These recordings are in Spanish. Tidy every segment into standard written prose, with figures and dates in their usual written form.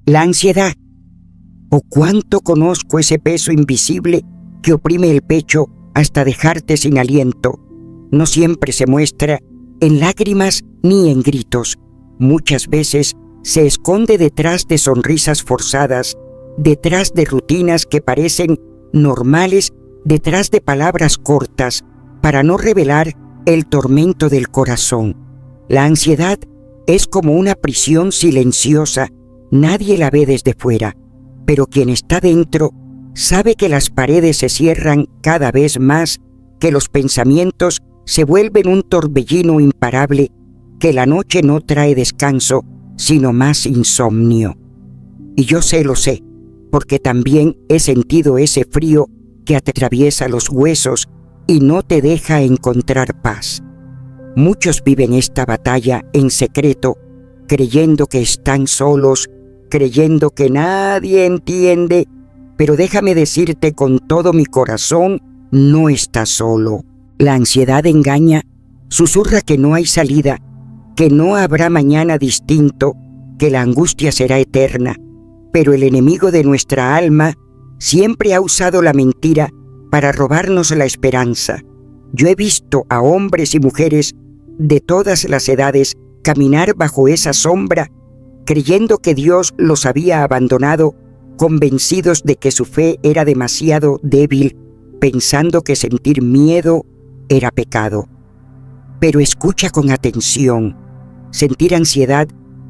La ansiedad. Oh, cuánto conozco ese peso invisible que oprime el pecho hasta dejarte sin aliento. No siempre se muestra en lágrimas ni en gritos. Muchas veces se esconde detrás de sonrisas forzadas, detrás de rutinas que parecen normales, detrás de palabras cortas, para no revelar el tormento del corazón. La ansiedad es como una prisión silenciosa. Nadie la ve desde fuera, pero quien está dentro sabe que las paredes se cierran cada vez más, que los pensamientos se vuelven un torbellino imparable, que la noche no trae descanso, sino más insomnio. Y yo lo sé, porque también he sentido ese frío que atraviesa los huesos y no te deja encontrar paz. Muchos viven esta batalla en secreto, creyendo que están solos, creyendo que nadie entiende, pero déjame decirte con todo mi corazón, no estás solo. La ansiedad engaña, susurra que no hay salida, que no habrá mañana distinto, que la angustia será eterna, pero el enemigo de nuestra alma siempre ha usado la mentira para robarnos la esperanza. Yo he visto a hombres y mujeres de todas las edades caminar bajo esa sombra, creyendo que Dios los había abandonado, convencidos de que su fe era demasiado débil, pensando que sentir miedo era pecado. Pero escucha con atención. Sentir ansiedad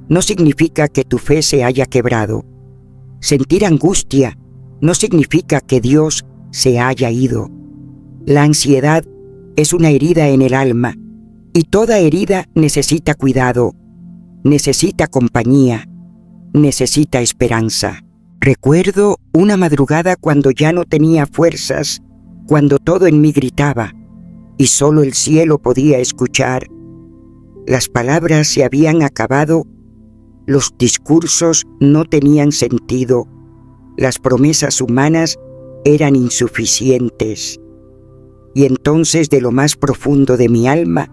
no significa que tu fe se haya quebrado. Sentir angustia no significa que Dios se haya ido. La ansiedad es una herida en el alma, y toda herida necesita cuidado, necesita compañía, necesita esperanza. Recuerdo una madrugada cuando ya no tenía fuerzas, cuando todo en mí gritaba, y solo el cielo podía escuchar. Las palabras se habían acabado, los discursos no tenían sentido, las promesas humanas eran insuficientes. Y entonces de lo más profundo de mi alma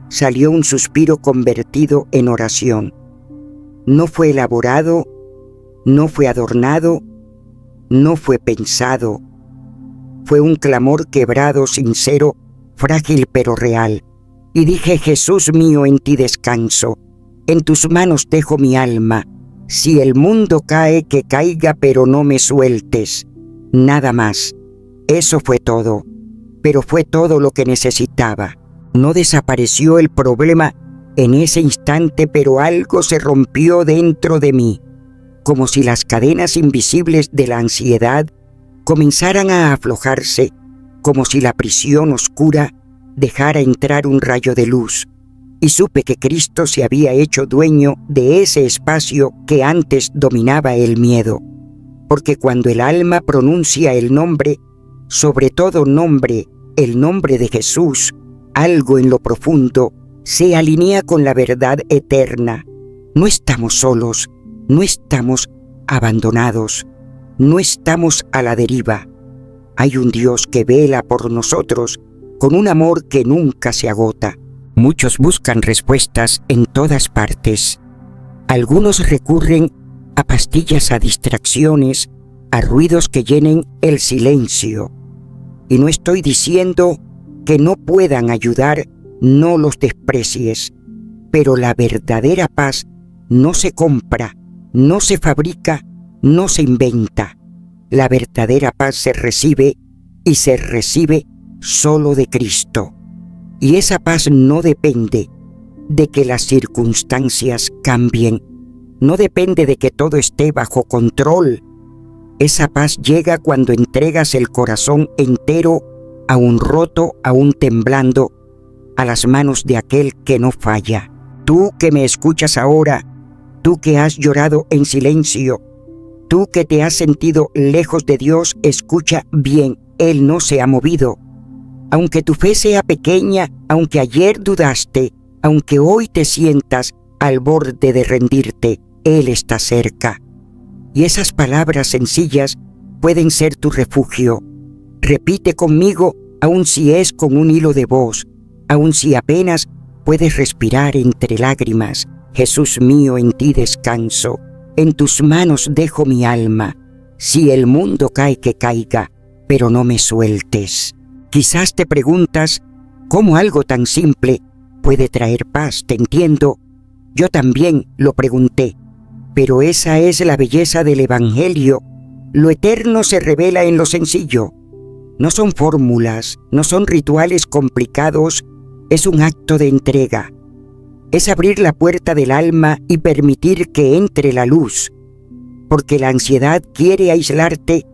salió un suspiro convertido en oración. No fue elaborado, no fue adornado, no fue pensado. Fue un clamor quebrado, sincero, frágil pero real. Y dije: Jesús mío, en ti descanso, en tus manos dejo mi alma. Si el mundo cae, que caiga, pero no me sueltes. Nada más. Eso fue todo. Pero fue todo lo que necesitaba. No desapareció el problema en ese instante, pero algo se rompió dentro de mí, como si las cadenas invisibles de la ansiedad comenzaran a aflojarse, como si la prisión oscura dejara entrar un rayo de luz, y supe que Cristo se había hecho dueño de ese espacio que antes dominaba el miedo, porque cuando el alma pronuncia el nombre, sobre todo nombre, el nombre de Jesús, algo en lo profundo se alinea con la verdad eterna. No estamos solos, no estamos abandonados, no estamos a la deriva. Hay un Dios que vela por nosotros con un amor que nunca se agota. Muchos buscan respuestas en todas partes. Algunos recurren a pastillas, a distracciones, a ruidos que llenen el silencio. Y no estoy diciendo que no puedan ayudar, no los desprecies, pero la verdadera paz no se compra, no se fabrica, no se inventa. La verdadera paz se recibe, y se recibe solo de Cristo. Y esa paz no depende de que las circunstancias cambien, no depende de que todo esté bajo control. Esa paz llega cuando entregas el corazón entero, aún roto, aún temblando, a las manos de aquel que no falla. Tú que me escuchas ahora, tú que has llorado en silencio, tú que te has sentido lejos de Dios, escucha bien, Él no se ha movido. Aunque tu fe sea pequeña, aunque ayer dudaste, aunque hoy te sientas al borde de rendirte, Él está cerca. Y esas palabras sencillas pueden ser tu refugio. Repite conmigo, aun si es con un hilo de voz, aun si apenas puedes respirar entre lágrimas: Jesús mío, en ti descanso, En tus manos dejo mi alma. Si el mundo cae, que caiga, pero no me sueltes. Quizás te preguntas cómo algo tan simple puede traer paz. Te entiendo. Yo también lo pregunté. Pero esa es la belleza del Evangelio. Lo eterno se revela en lo sencillo. No son fórmulas, no son rituales complicados, es un acto de entrega. Es abrir la puerta del alma y permitir que entre la luz. Porque la ansiedad quiere aislarte,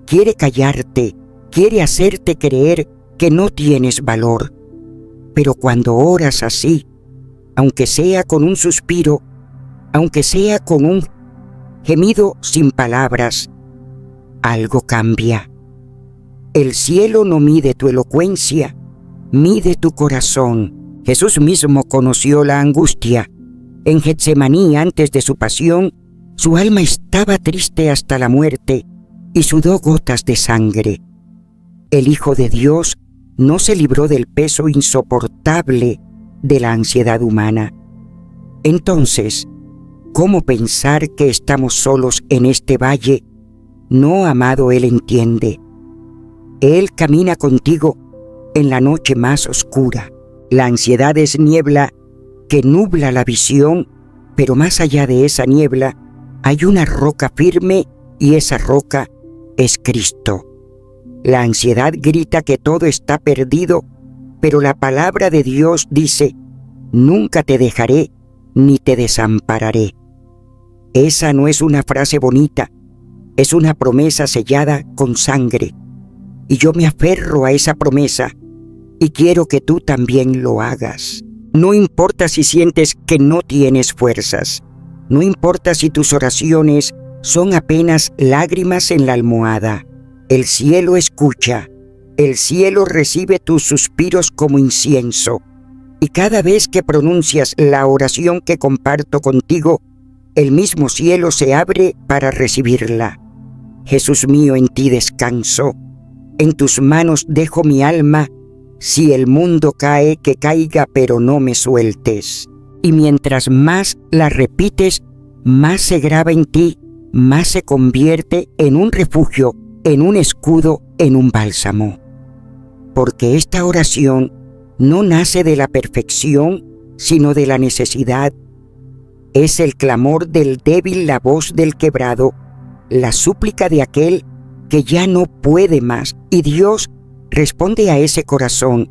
quiere callarte, quiere hacerte creer que no tienes valor. Pero cuando oras así, aunque sea con un suspiro, aunque sea con un gemido sin palabras, algo cambia. El cielo no mide tu elocuencia, mide tu corazón. Jesús mismo conoció la angustia. En Getsemaní, antes de su pasión, su alma estaba triste hasta la muerte y sudó gotas de sangre. El Hijo de Dios no se libró del peso insoportable de la ansiedad humana. Entonces, ¿cómo pensar que estamos solos en este valle? No, amado, Él entiende. Él camina contigo en la noche más oscura. La ansiedad es niebla que nubla la visión, pero más allá de esa niebla hay una roca firme y esa roca es Cristo. La ansiedad grita que todo está perdido, pero la palabra de Dios dice: nunca te dejaré ni te desampararé. Esa no es una frase bonita, es una promesa sellada con sangre. Y yo me aferro a esa promesa y quiero que tú también lo hagas. No importa si sientes que no tienes fuerzas. No importa si tus oraciones son apenas lágrimas en la almohada. El cielo escucha. El cielo recibe tus suspiros como incienso. Y cada vez que pronuncias la oración que comparto contigo, el mismo cielo se abre para recibirla. Jesús mío, en ti descanso. En tus manos dejo mi alma. Si el mundo cae, que caiga, pero no me sueltes. Y mientras más la repites, más se graba en ti, más se convierte en un refugio, en un escudo, en un bálsamo. Porque esta oración no nace de la perfección, sino de la necesidad. Es el clamor del débil, la voz del quebrado, la súplica de aquel que ya no puede más. Y Dios responde a ese corazón.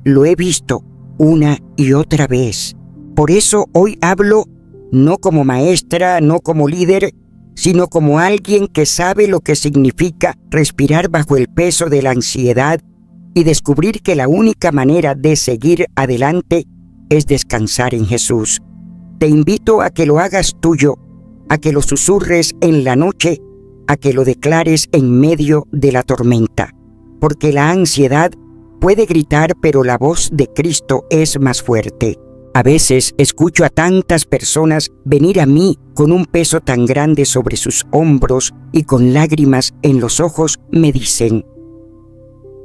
Lo he visto una y otra vez. Por eso hoy hablo no como maestra, no como líder, sino como alguien que sabe lo que significa respirar bajo el peso de la ansiedad y descubrir que la única manera de seguir adelante es descansar en Jesús. Te invito a que lo hagas tuyo, a que lo susurres en la noche, a que lo declares en medio de la tormenta. Porque la ansiedad puede gritar, pero la voz de Cristo es más fuerte. A veces escucho a tantas personas venir a mí con un peso tan grande sobre sus hombros y con lágrimas en los ojos me dicen: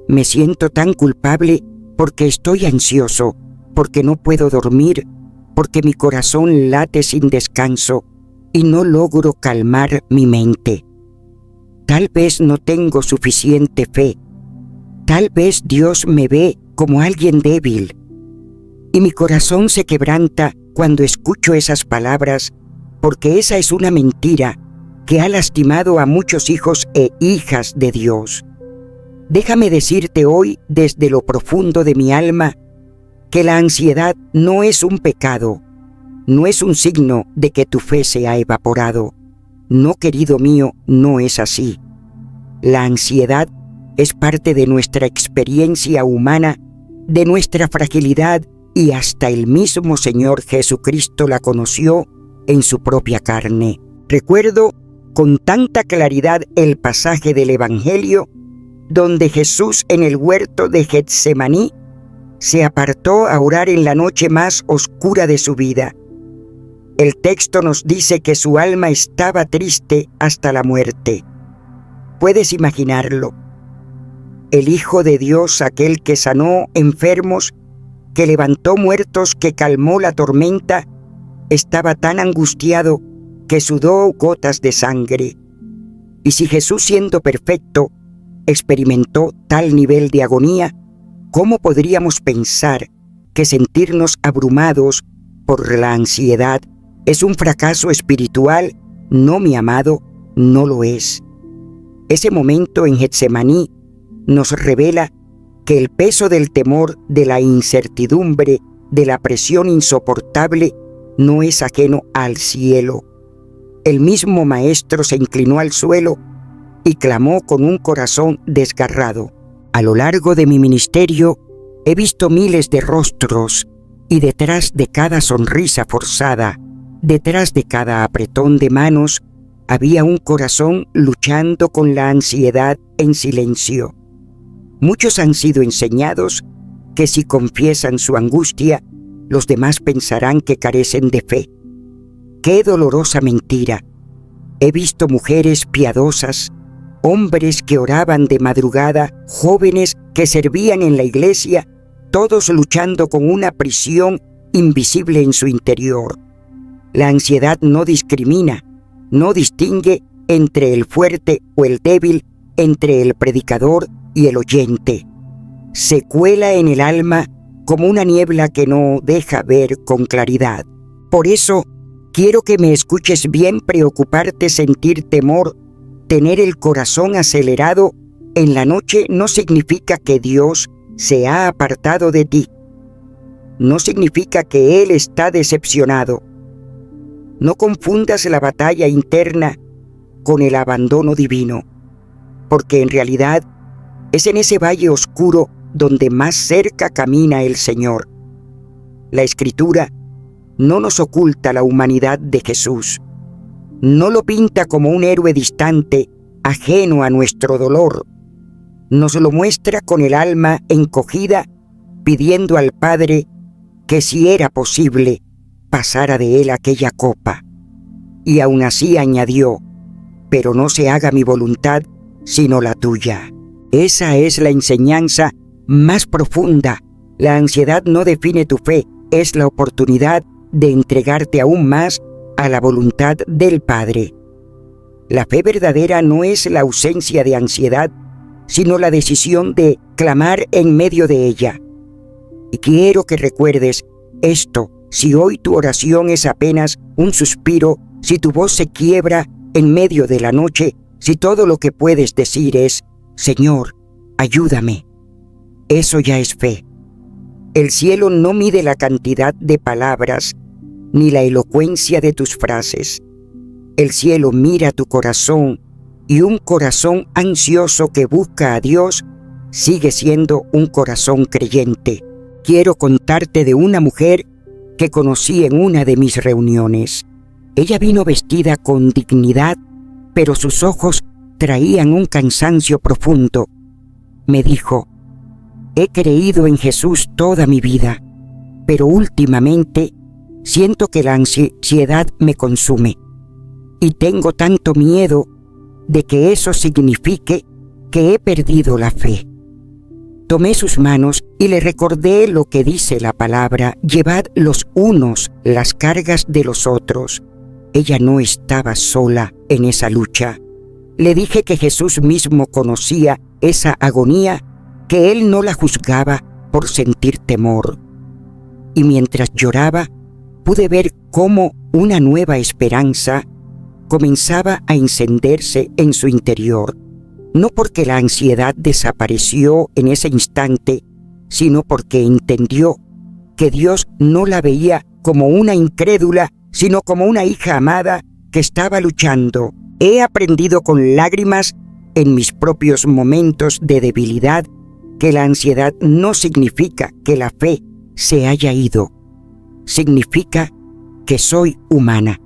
me siento tan culpable porque estoy ansioso, porque no puedo dormir, porque mi corazón late sin descanso y no logro calmar mi mente. Tal vez no tengo suficiente fe. Tal vez Dios me ve como alguien débil. Y mi corazón se quebranta cuando escucho esas palabras, porque esa es una mentira que ha lastimado a muchos hijos e hijas de Dios. Déjame decirte hoy desde lo profundo de mi alma que la ansiedad no es un pecado, no es un signo de que tu fe se ha evaporado. No, querido mío, no es así. La ansiedad es parte de nuestra experiencia humana, de nuestra fragilidad, y hasta el mismo Señor Jesucristo la conoció en su propia carne. Recuerdo con tanta claridad el pasaje del Evangelio donde Jesús en el huerto de Getsemaní se apartó a orar en la noche más oscura de su vida. El texto nos dice que su alma estaba triste hasta la muerte. ¿Puedes imaginarlo? El Hijo de Dios, aquel que sanó enfermos, que levantó muertos, que calmó la tormenta, estaba tan angustiado que sudó gotas de sangre. Y si Jesús, siendo perfecto, experimentó tal nivel de agonía, ¿cómo podríamos pensar que sentirnos abrumados por la ansiedad es un fracaso espiritual? No, mi amado, no lo es. Ese momento en Getsemaní nos revela que el peso del temor, de la incertidumbre, de la presión insoportable, no es ajeno al cielo. El mismo Maestro se inclinó al suelo y clamó con un corazón desgarrado. A lo largo de mi ministerio he visto miles de rostros y detrás de cada sonrisa forzada, detrás de cada apretón de manos, había un corazón luchando con la ansiedad en silencio. Muchos han sido enseñados que si confiesan su angustia, los demás pensarán que carecen de fe. ¡Qué dolorosa mentira! He visto mujeres piadosas, hombres que oraban de madrugada, jóvenes que servían en la iglesia, todos luchando con una prisión invisible en su interior. La ansiedad no discrimina, no distingue entre el fuerte o el débil, entre el predicador y el oyente. Se cuela en el alma como una niebla que no deja ver con claridad. Por eso, quiero que me escuches bien. Preocuparte, sentir temor, tener el corazón acelerado en la noche no significa que Dios se ha apartado de ti. No significa que Él está decepcionado. No confundas la batalla interna con el abandono divino, porque en realidad es en ese valle oscuro donde más cerca camina el Señor. La Escritura no nos oculta la humanidad de Jesús. No lo pinta como un héroe distante, ajeno a nuestro dolor. Nos lo muestra con el alma encogida, pidiendo al Padre que, si era posible, pasara de él aquella copa. Y aún así añadió: pero no se haga mi voluntad, sino la tuya. Esa es la enseñanza más profunda. La ansiedad no define tu fe, es la oportunidad de entregarte aún más a la voluntad del Padre. La fe verdadera no es la ausencia de ansiedad, sino la decisión de clamar en medio de ella. Y quiero que recuerdes esto: si hoy tu oración es apenas un suspiro, si tu voz se quiebra en medio de la noche, si todo lo que puedes decir es: Señor, ayúdame, eso ya es fe. El cielo no mide la cantidad de palabras ni la elocuencia de tus frases. El cielo mira tu corazón, y un corazón ansioso que busca a Dios sigue siendo un corazón creyente. Quiero contarte de una mujer que conocí en una de mis reuniones. Ella vino vestida con dignidad, pero sus ojos traían un cansancio profundo. Me dijo: he creído en Jesús toda mi vida, pero últimamente siento que la ansiedad me consume y tengo tanto miedo de que eso signifique que he perdido la fe. Tomé sus manos y le recordé lo que dice la palabra: llevad los unos las cargas de los otros. Ella no estaba sola en esa lucha. Le dije que Jesús mismo conocía esa agonía, que Él no la juzgaba por sentir temor. Y mientras lloraba, pude ver cómo una nueva esperanza comenzaba a encenderse en su interior. No porque la ansiedad desapareció en ese instante, sino porque entendió que Dios no la veía como una incrédula, sino como una hija amada que estaba luchando. He aprendido con lágrimas en mis propios momentos de debilidad que la ansiedad no significa que la fe se haya ido. Significa que soy humana.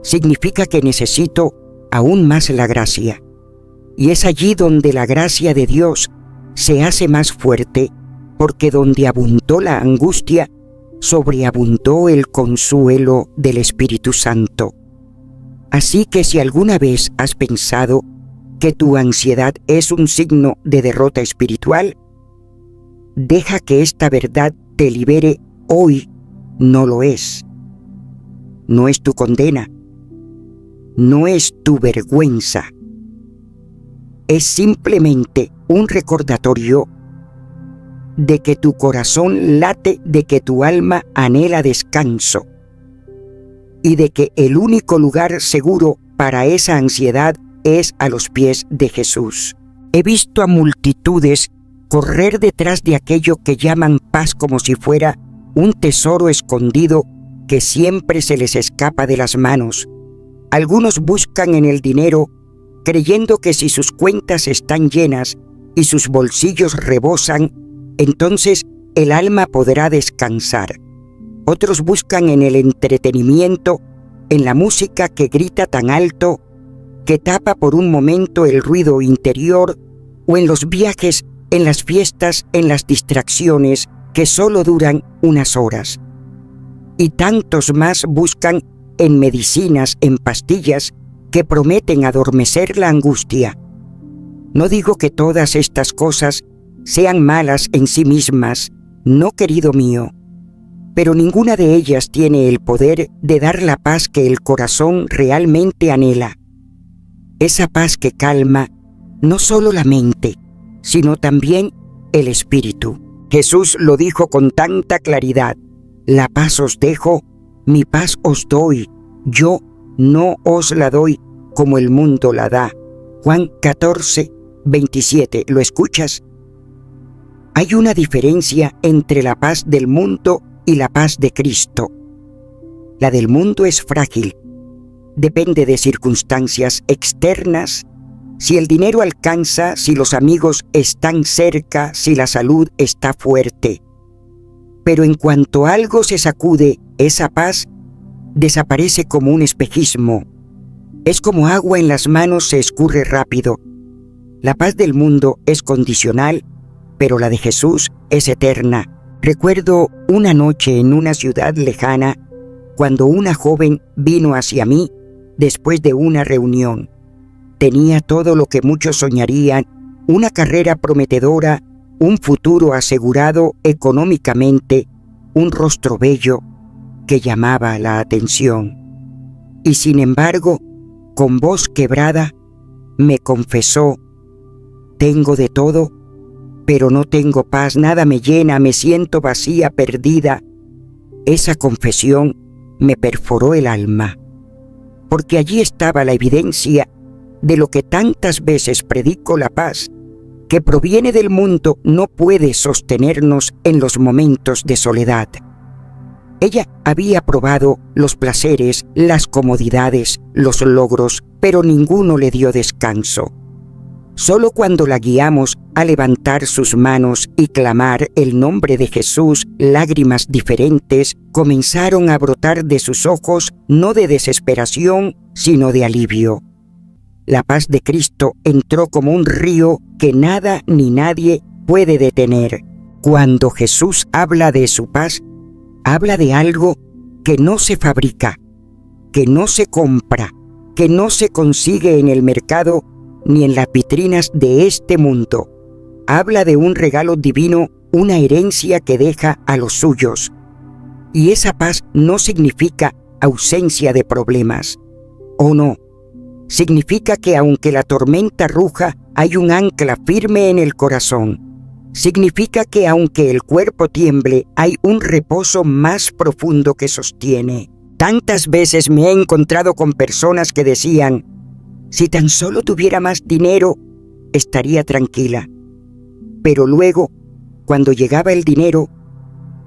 Significa que necesito aún más la gracia. Y es allí donde la gracia de Dios se hace más fuerte, porque donde abundó la angustia, sobreabundó el consuelo del Espíritu Santo. Así que si alguna vez has pensado que tu ansiedad es un signo de derrota espiritual, deja que esta verdad te libere hoy. No lo es. No es tu condena, no es tu vergüenza. Es simplemente un recordatorio de que tu corazón late, de que tu alma anhela descanso y de que el único lugar seguro para esa ansiedad es a los pies de Jesús. He visto a multitudes correr detrás de aquello que llaman paz como si fuera un tesoro escondido que siempre se les escapa de las manos. Algunos buscan en el dinero, creyendo que si sus cuentas están llenas y sus bolsillos rebosan, entonces el alma podrá descansar. Otros buscan en el entretenimiento, en la música que grita tan alto que tapa por un momento el ruido interior, o en los viajes, en las fiestas, en las distracciones que solo duran unas horas. Y tantos más buscan en medicinas, en pastillas que prometen adormecer la angustia. No digo que todas estas cosas sean malas en sí mismas, no, querido mío, pero ninguna de ellas tiene el poder de dar la paz que el corazón realmente anhela. Esa paz que calma no solo la mente, sino también el espíritu. Jesús lo dijo con tanta claridad: la paz os dejo, mi paz os doy, yo no os la doy como el mundo la da. Juan 14, 27, ¿lo escuchas? Hay una diferencia entre la paz del mundo y la paz de Cristo. La del mundo es frágil, depende de circunstancias externas, si el dinero alcanza, si los amigos están cerca, si la salud está fuerte. Pero en cuanto algo se sacude, esa paz desaparece como un espejismo. Es como agua en las manos, se escurre rápido. La paz del mundo es condicional, pero la de Jesús es eterna. Recuerdo una noche en una ciudad lejana, cuando una joven vino hacia mí después de una reunión. Tenía todo lo que muchos soñarían: una carrera prometedora, un futuro asegurado económicamente, un rostro bello que llamaba la atención. Y sin embargo, con voz quebrada, me confesó: tengo de todo, pero no tengo paz, nada me llena, me siento vacía, perdida. Esa confesión me perforó el alma, porque allí estaba la evidencia de lo que tantas veces predico: la paz que proviene del mundo no puede sostenernos en los momentos de soledad. Ella había probado los placeres, las comodidades, los logros, pero ninguno le dio descanso. Solo cuando la guiamos a levantar sus manos y clamar el nombre de Jesús, lágrimas diferentes comenzaron a brotar de sus ojos, no de desesperación, sino de alivio. La paz de Cristo entró como un río que nada ni nadie puede detener. Cuando Jesús habla de su paz, habla de algo que no se fabrica, que no se compra, que no se consigue en el mercado ni en las vitrinas de este mundo. Habla de un regalo divino, una herencia que deja a los suyos. Y esa paz no significa ausencia de problemas. ¿O no? Significa que aunque la tormenta ruja, hay un ancla firme en el corazón. Significa que aunque el cuerpo tiemble, hay un reposo más profundo que sostiene. Tantas veces me he encontrado con personas que decían: si tan solo tuviera más dinero, estaría tranquila. Pero luego, cuando llegaba el dinero,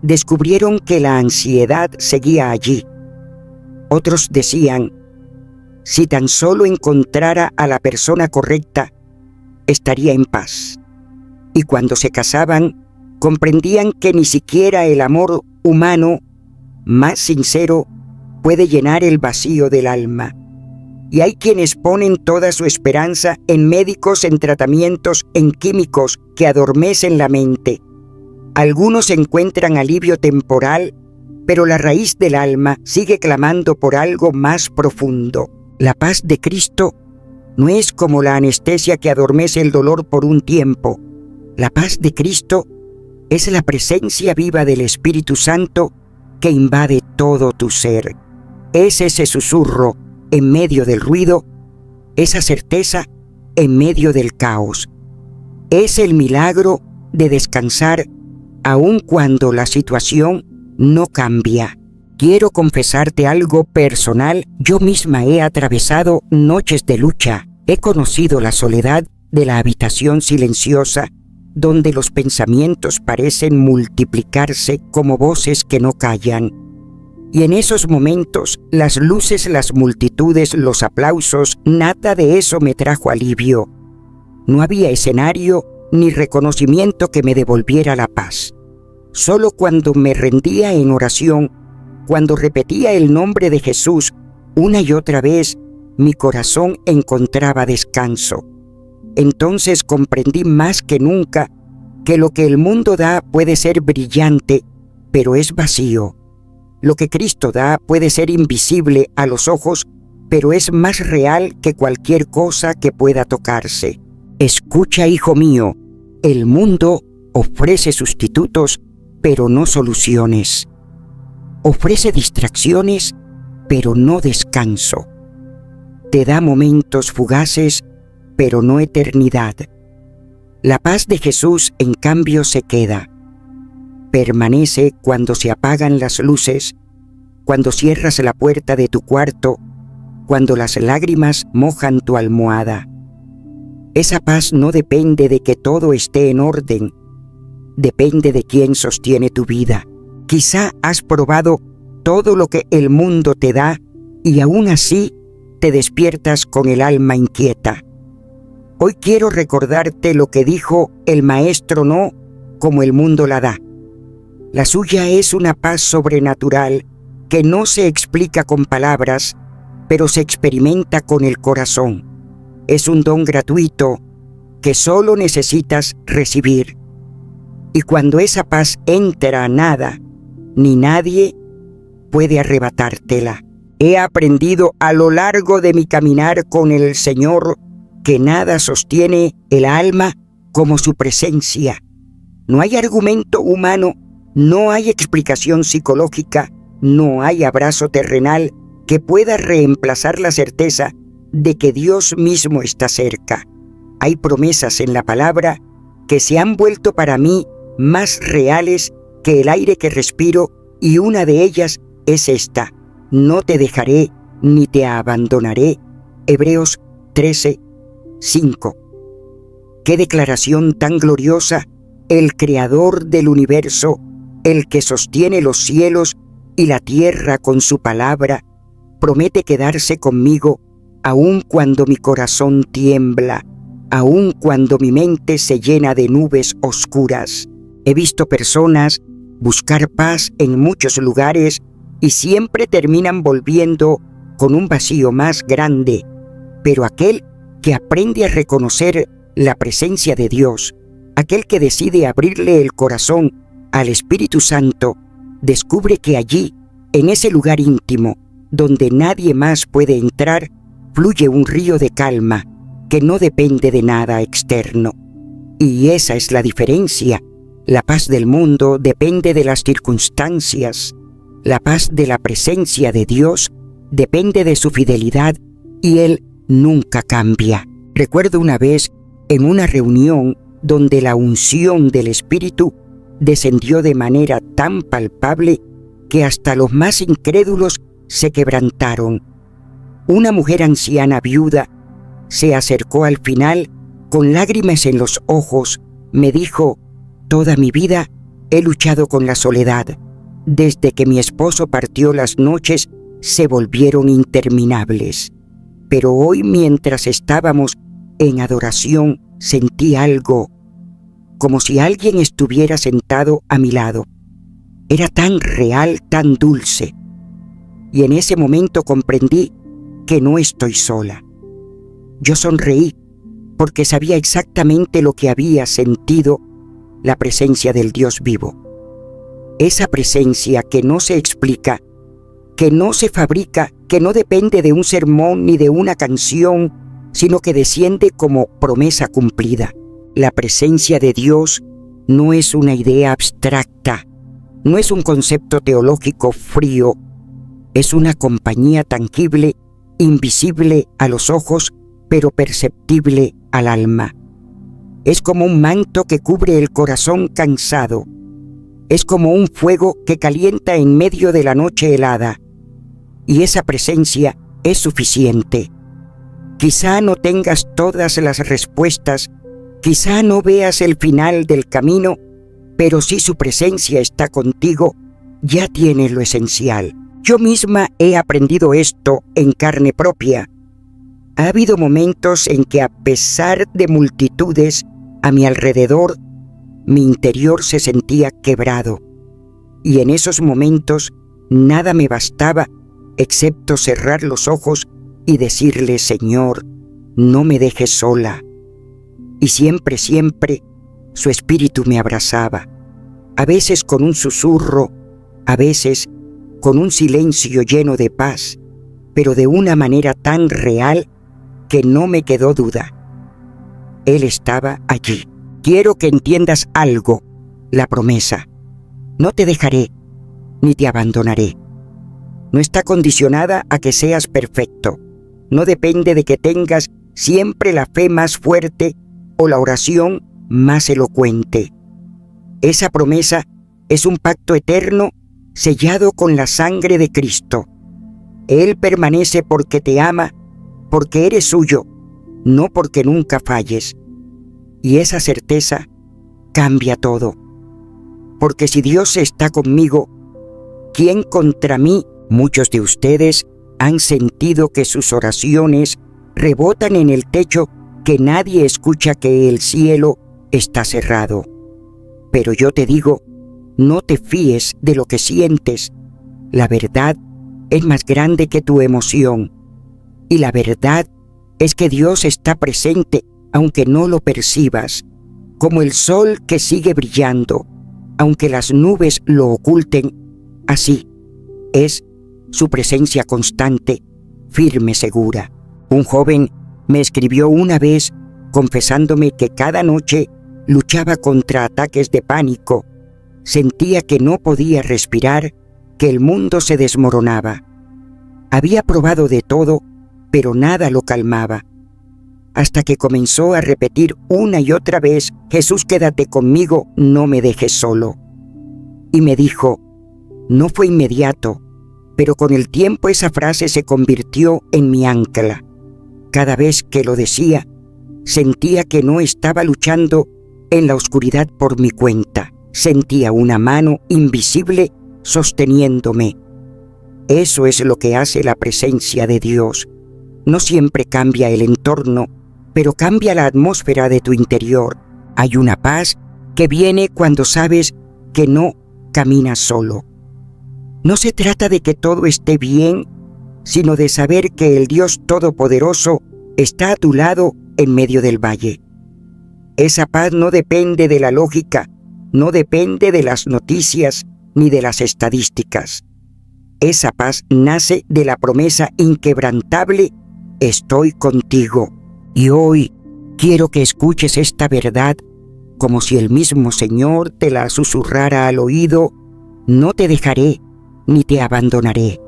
descubrieron que la ansiedad seguía allí. Otros decían: si tan solo encontrara a la persona correcta, estaría en paz. Y cuando se casaban, comprendían que ni siquiera el amor humano más sincero puede llenar el vacío del alma. Y hay quienes ponen toda su esperanza en médicos, en tratamientos, en químicos que adormecen la mente. Algunos encuentran alivio temporal, pero la raíz del alma sigue clamando por algo más profundo. La paz de Cristo no es como la anestesia que adormece el dolor por un tiempo. La paz de Cristo es la presencia viva del Espíritu Santo que invade todo tu ser. Es ese susurro en medio del ruido, esa certeza en medio del caos. Es el milagro de descansar aun cuando la situación no cambia. Quiero confesarte algo personal. Yo misma he atravesado noches de lucha. He conocido la soledad de la habitación silenciosa, donde los pensamientos parecen multiplicarse como voces que no callan. Y en esos momentos, las luces, las multitudes, los aplausos, nada de eso me trajo alivio. No había escenario ni reconocimiento que me devolviera la paz. Solo cuando me rendía en oración, cuando repetía el nombre de Jesús una y otra vez, mi corazón encontraba descanso. Entonces comprendí más que nunca que lo que el mundo da puede ser brillante, pero es vacío. Lo que Cristo da puede ser invisible a los ojos, pero es más real que cualquier cosa que pueda tocarse. Escucha, hijo mío, el mundo ofrece sustitutos, pero no soluciones. Ofrece distracciones, pero no descanso. Te da momentos fugaces, pero no eternidad. La paz de Jesús, en cambio, se queda. Permanece cuando se apagan las luces, cuando cierras la puerta de tu cuarto, cuando las lágrimas mojan tu almohada. Esa paz no depende de que todo esté en orden, depende de quién sostiene tu vida. Quizá has probado todo lo que el mundo te da y aún así te despiertas con el alma inquieta. Hoy quiero recordarte lo que dijo el Maestro: no como el mundo la da. La suya es una paz sobrenatural que no se explica con palabras, pero se experimenta con el corazón. Es un don gratuito que solo necesitas recibir. Y cuando esa paz entra, nada ni nadie puede arrebatártela. He aprendido a lo largo de mi caminar con el Señor que nada sostiene el alma como su presencia. No hay argumento humano, no hay explicación psicológica, no hay abrazo terrenal que pueda reemplazar la certeza de que Dios mismo está cerca. Hay promesas en la palabra que se han vuelto para mí más reales que el aire que respiro, y una de ellas es esta: no te dejaré ni te abandonaré. Hebreos 13:5. ¡Qué declaración tan gloriosa! El Creador del universo, el que sostiene los cielos y la tierra con su palabra, promete quedarse conmigo aun cuando mi corazón tiembla, aun cuando mi mente se llena de nubes oscuras. He visto personas buscar paz en muchos lugares y siempre terminan volviendo con un vacío más grande, pero aquel que aprende a reconocer la presencia de Dios, aquel que decide abrirle el corazón al Espíritu Santo, descubre que allí, en ese lugar íntimo, donde nadie más puede entrar, fluye un río de calma que no depende de nada externo. Y esa es la diferencia. La paz del mundo depende de las circunstancias. La paz de la presencia de Dios depende de su fidelidad, y Él nunca cambia. Recuerdo una vez en una reunión donde la unción del Espíritu descendió de manera tan palpable que hasta los más incrédulos se quebrantaron. Una mujer anciana viuda se acercó al final con lágrimas en los ojos. Me dijo: toda mi vida he luchado con la soledad. Desde que mi esposo partió, las noches se volvieron interminables. Pero hoy, mientras estábamos en adoración, sentí algo, como si alguien estuviera sentado a mi lado. Era tan real, tan dulce. Y en ese momento comprendí que no estoy sola. Yo sonreí porque sabía exactamente lo que había sentido: la presencia del Dios vivo. Esa presencia que no se explica, que no se fabrica, que no depende de un sermón ni de una canción, sino que desciende como promesa cumplida. La presencia de Dios no es una idea abstracta, no es un concepto teológico frío, es una compañía tangible invisible a los ojos, pero perceptible al alma. Es como un manto que cubre el corazón cansado. Es como un fuego que calienta en medio de la noche helada. Y esa presencia es suficiente. Quizá no tengas todas las respuestas, quizá no veas el final del camino, pero si su presencia está contigo, ya tienes lo esencial. Yo misma he aprendido esto en carne propia. Ha habido momentos en que, a pesar de multitudes a mi alrededor, mi interior se sentía quebrado. Y en esos momentos nada me bastaba excepto cerrar los ojos y decirle: Señor, no me dejes sola. Y siempre, siempre, su espíritu me abrazaba, a veces con un susurro, a veces con un silencio lleno de paz, pero de una manera tan real que no me quedó duda. Él estaba allí. Quiero que entiendas algo, la promesa. No te dejaré, ni te abandonaré. No está condicionada a que seas perfecto. No depende de que tengas siempre la fe más fuerte o la oración más elocuente. Esa promesa es un pacto eterno sellado con la sangre de Cristo. Él permanece porque te ama, porque eres suyo, no porque nunca falles. Y esa certeza cambia todo. Porque si Dios está conmigo, ¿quién contra mí? Muchos de ustedes han sentido que sus oraciones rebotan en el techo, que nadie escucha, que el cielo está cerrado. Pero yo te digo, no te fíes de lo que sientes. La verdad es más grande que tu emoción. Y la verdad es que Dios está presente, aunque no lo percibas, como el sol que sigue brillando, aunque las nubes lo oculten. Así es su presencia constante, firme, segura. Un joven me escribió una vez confesándome que cada noche luchaba contra ataques de pánico. Sentía que no podía respirar, que el mundo se desmoronaba. Había probado de todo, pero nada lo calmaba. Hasta que comenzó a repetir una y otra vez: Jesús, quédate conmigo, no me dejes solo. Y me dijo, no fue inmediato, pero con el tiempo esa frase se convirtió en mi ancla. Cada vez que lo decía, sentía que no estaba luchando en la oscuridad por mi cuenta. Sentía una mano invisible sosteniéndome. Eso es lo que hace la presencia de Dios. No siempre cambia el entorno, pero cambia la atmósfera de tu interior. Hay una paz que viene cuando sabes que no caminas solo. No se trata de que todo esté bien, sino de saber que el Dios Todopoderoso está a tu lado en medio del valle. Esa paz no depende de la lógica, no depende de las noticias ni de las estadísticas. Esa paz nace de la promesa inquebrantable: estoy contigo. Y hoy quiero que escuches esta verdad como si el mismo Señor te la susurrara al oído: no te dejaré, ni te abandonaré.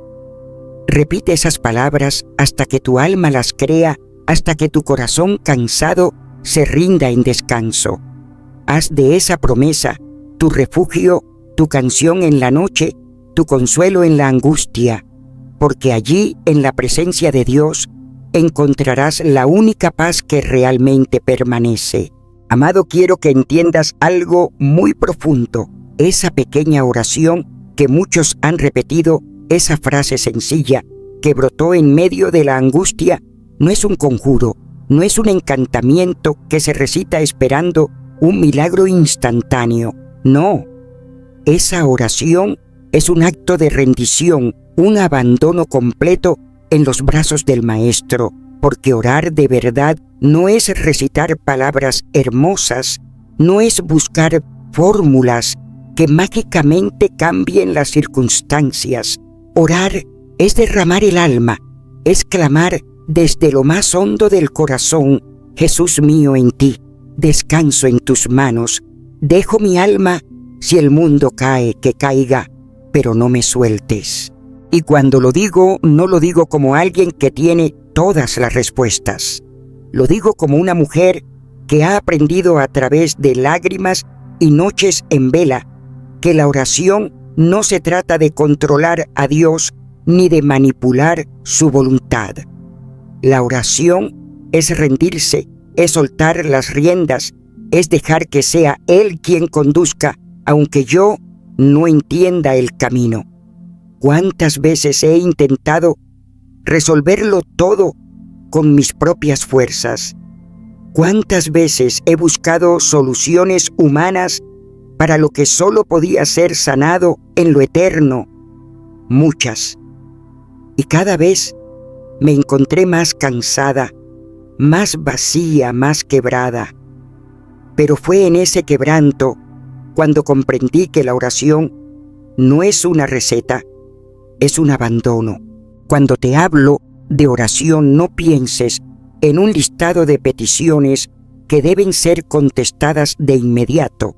Repite esas palabras hasta que tu alma las crea, hasta que tu corazón cansado se rinda en descanso. Haz de esa promesa tu refugio, tu canción en la noche, tu consuelo en la angustia, porque allí, en la presencia de Dios, encontrarás la única paz que realmente permanece. Amado, quiero que entiendas algo muy profundo. Esa pequeña oración que muchos han repetido, esa frase sencilla que brotó en medio de la angustia, no es un conjuro, no es un encantamiento que se recita esperando un milagro instantáneo. No, esa oración es un acto de rendición, un abandono completo en los brazos del Maestro, porque orar de verdad no es recitar palabras hermosas, no es buscar fórmulas que mágicamente cambien las circunstancias. Orar es derramar el alma, es clamar desde lo más hondo del corazón: Jesús mío, en ti descanso, en tus manos. Dejo mi alma, si el mundo cae, que caiga, pero no me sueltes. Y cuando lo digo, no lo digo como alguien que tiene todas las respuestas. Lo digo como una mujer que ha aprendido a través de lágrimas y noches en vela que la oración no se trata de controlar a Dios ni de manipular su voluntad. La oración es rendirse, es soltar las riendas, es dejar que sea Él quien conduzca, aunque yo no entienda el camino. ¿Cuántas veces he intentado resolverlo todo con mis propias fuerzas? ¿Cuántas veces he buscado soluciones humanas para lo que solo podía ser sanado en lo eterno? Muchas. Y cada vez me encontré más cansada, más vacía, más quebrada. Pero fue en ese quebranto cuando comprendí que la oración no es una receta, es un abandono. Cuando te hablo de oración, no pienses en un listado de peticiones que deben ser contestadas de inmediato.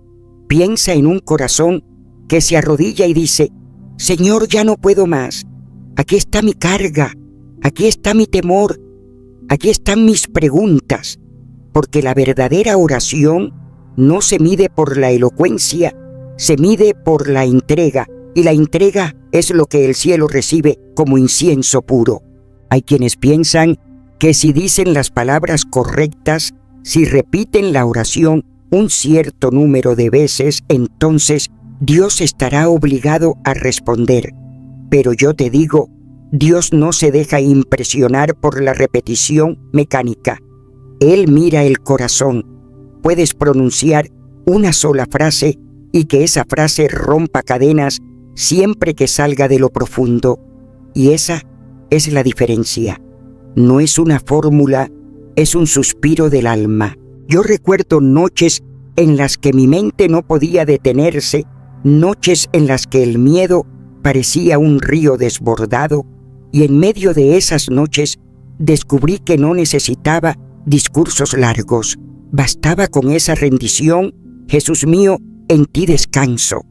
Piensa en un corazón que se arrodilla y dice: Señor, ya no puedo más. Aquí está mi carga, aquí está mi temor, aquí están mis preguntas. Porque la verdadera oración no se mide por la elocuencia, se mide por la entrega. Y la entrega es lo que el cielo recibe como incienso puro. Hay quienes piensan que si dicen las palabras correctas, si repiten la oración un cierto número de veces, entonces Dios estará obligado a responder. Pero yo te digo, Dios no se deja impresionar por la repetición mecánica. Él mira el corazón. Puedes pronunciar una sola frase y que esa frase rompa cadenas siempre que salga de lo profundo. Y esa es la diferencia. No es una fórmula, es un suspiro del alma. Yo recuerdo noches en las que mi mente no podía detenerse, noches en las que el miedo parecía un río desbordado, y en medio de esas noches descubrí que no necesitaba discursos largos. Bastaba con esa rendición: Jesús mío, en ti descanso.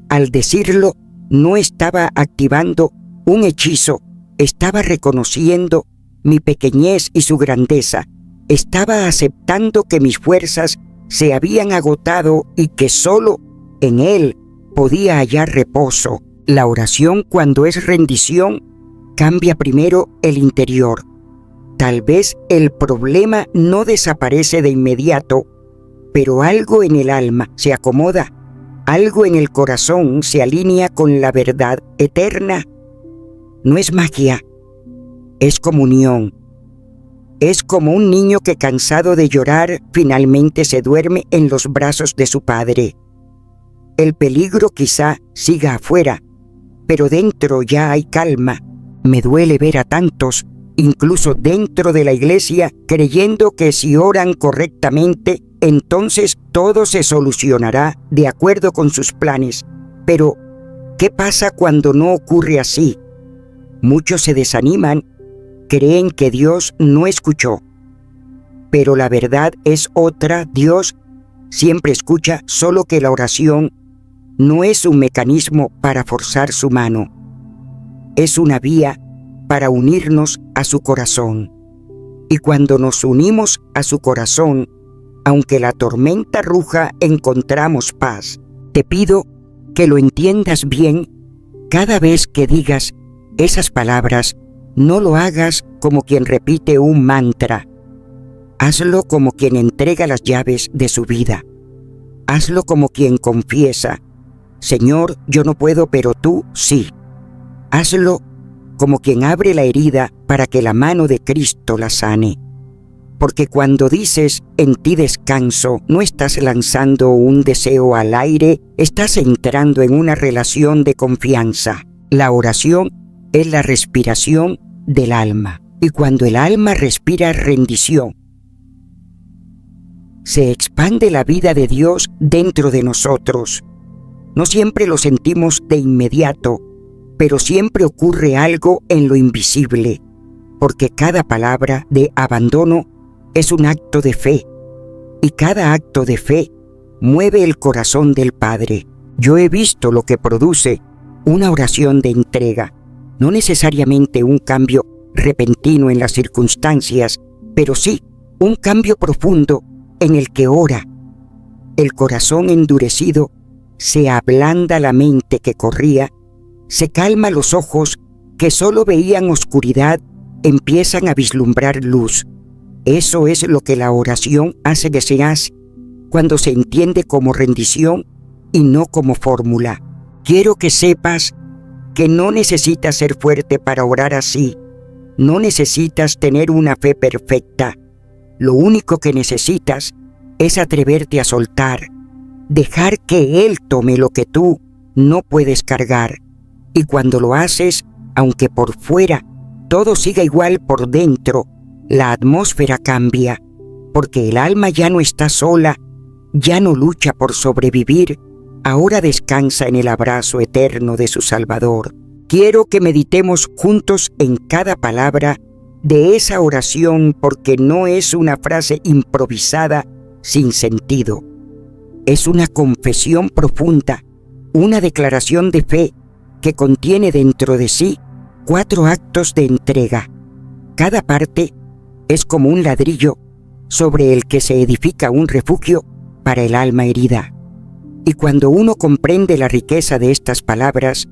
Al decirlo, no estaba activando un hechizo, estaba reconociendo mi pequeñez y su grandeza. Estaba aceptando que mis fuerzas se habían agotado y que solo en Él podía hallar reposo. La oración, cuando es rendición, cambia primero el interior. Tal vez el problema no desaparece de inmediato, pero algo en el alma se acomoda. Algo en el corazón se alinea con la verdad eterna. No es magia, es comunión. Es como un niño que, cansado de llorar, finalmente se duerme en los brazos de su padre. El peligro quizá siga afuera, pero dentro ya hay calma. Me duele ver a tantos, incluso dentro de la iglesia, creyendo que si oran correctamente, entonces todo se solucionará de acuerdo con sus planes. Pero, ¿qué pasa cuando no ocurre así? Muchos se desaniman, creen que Dios no escuchó. Pero la verdad es otra. Dios siempre escucha, solo que la oración no es un mecanismo para forzar su mano. Es una vía para unirnos a su corazón. Y cuando nos unimos a su corazón, aunque la tormenta ruja, encontramos paz. Te pido que lo entiendas bien. Cada vez que digas esas palabras, no lo hagas como quien repite un mantra. Hazlo como quien entrega las llaves de su vida. Hazlo como quien confiesa: Señor, yo no puedo, pero tú sí. Hazlo como quien abre la herida para que la mano de Cristo la sane. Porque cuando dices en ti descanso, no estás lanzando un deseo al aire, estás entrando en una relación de confianza. La oración es la respiración del alma. Y cuando el alma respira rendición, se expande la vida de Dios dentro de nosotros. No siempre lo sentimos de inmediato, pero siempre ocurre algo en lo invisible, porque cada palabra de abandono es un acto de fe, y cada acto de fe mueve el corazón del Padre. Yo he visto lo que produce una oración de entrega. No necesariamente un cambio repentino en las circunstancias, pero sí un cambio profundo en el que ora. El corazón endurecido se ablanda la mente que corría, se calma los ojos que solo veían oscuridad, empiezan a vislumbrar luz. Eso es lo que la oración hace que se hace cuando se entiende como rendición y no como fórmula. Quiero que sepas que no necesitas ser fuerte para orar así. No necesitas tener una fe perfecta. Lo único que necesitas es atreverte a soltar, dejar que Él tome lo que tú no puedes cargar. Y cuando lo haces, aunque por fuera todo siga igual por dentro, la atmósfera cambia, porque el alma ya no está sola, ya no lucha por sobrevivir, ahora descansa en el abrazo eterno de su Salvador. Quiero que meditemos juntos en cada palabra de esa oración, porque no es una frase improvisada sin sentido. Es una confesión profunda, una declaración de fe que contiene dentro de sí 4 actos de entrega. Cada parte es como un ladrillo sobre el que se edifica un refugio para el alma herida. Y cuando uno comprende la riqueza de estas palabras,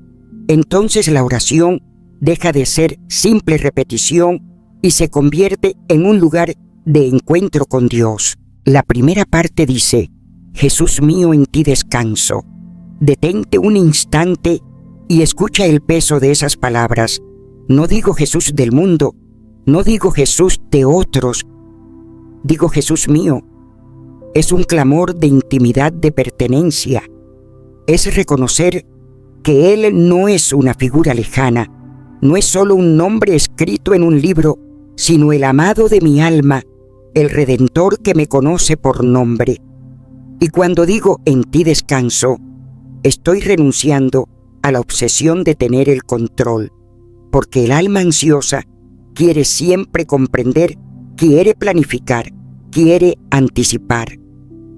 entonces la oración deja de ser simple repetición y se convierte en un lugar de encuentro con Dios. La primera parte dice: Jesús mío, en ti descanso. Detente un instante y escucha el peso de esas palabras. No digo Jesús del mundo, no digo Jesús de otros, digo Jesús mío. Es un clamor de intimidad, de pertenencia. Es reconocer que Él no es una figura lejana, no es solo un nombre escrito en un libro, sino el amado de mi alma, el Redentor que me conoce por nombre. Y cuando digo en ti descanso, estoy renunciando a la obsesión de tener el control, porque el alma ansiosa quiere siempre comprender, quiere planificar, quiere anticipar.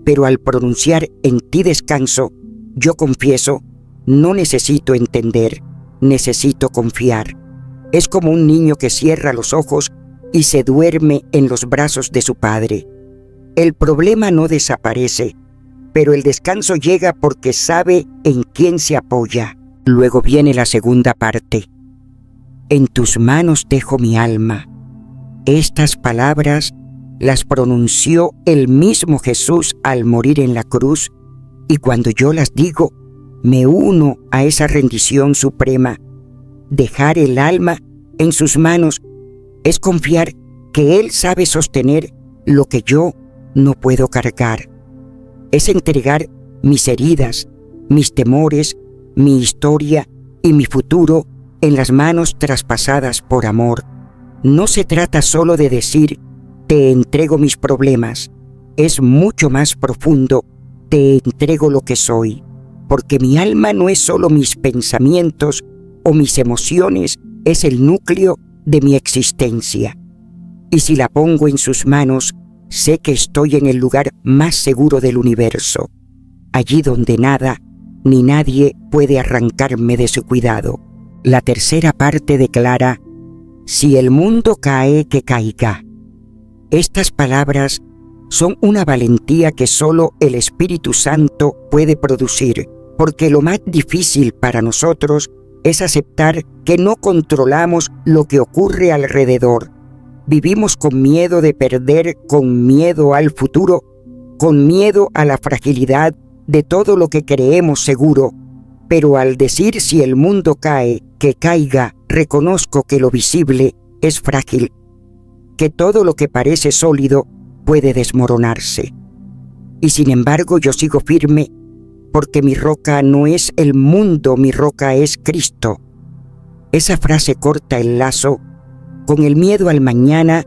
Pero al pronunciar en ti descanso, yo confieso, no necesito entender, necesito confiar. Es como un niño que cierra los ojos y se duerme en los brazos de su padre. El problema no desaparece, pero el descanso llega porque sabe en quién se apoya. Luego viene la segunda parte. En tus manos dejo mi alma. Estas palabras las pronunció el mismo Jesús al morir en la cruz, y cuando yo las digo, me uno a esa rendición suprema. Dejar el alma en sus manos es confiar que Él sabe sostener lo que yo no puedo cargar. Es entregar mis heridas, mis temores, mi historia y mi futuro en las manos traspasadas por amor. No se trata solo de decir, te entrego mis problemas. Es mucho más profundo, te entrego lo que soy, porque mi alma no es solo mis pensamientos o mis emociones, es el núcleo de mi existencia. Y si la pongo en sus manos, sé que estoy en el lugar más seguro del universo, allí donde nada ni nadie puede arrancarme de su cuidado. La tercera parte declara: si el mundo cae, que caiga. Estas palabras son una valentía que solo el Espíritu Santo puede producir, porque lo más difícil para nosotros es aceptar que no controlamos lo que ocurre alrededor. Vivimos con miedo de perder, con miedo al futuro, con miedo a la fragilidad de todo lo que creemos seguro. Pero al decir si el mundo cae, que caiga, reconozco que lo visible es frágil, que todo lo que parece sólido puede desmoronarse. Y sin embargo yo sigo firme, porque mi roca no es el mundo, mi roca es Cristo. Esa frase corta el lazo con el miedo al mañana,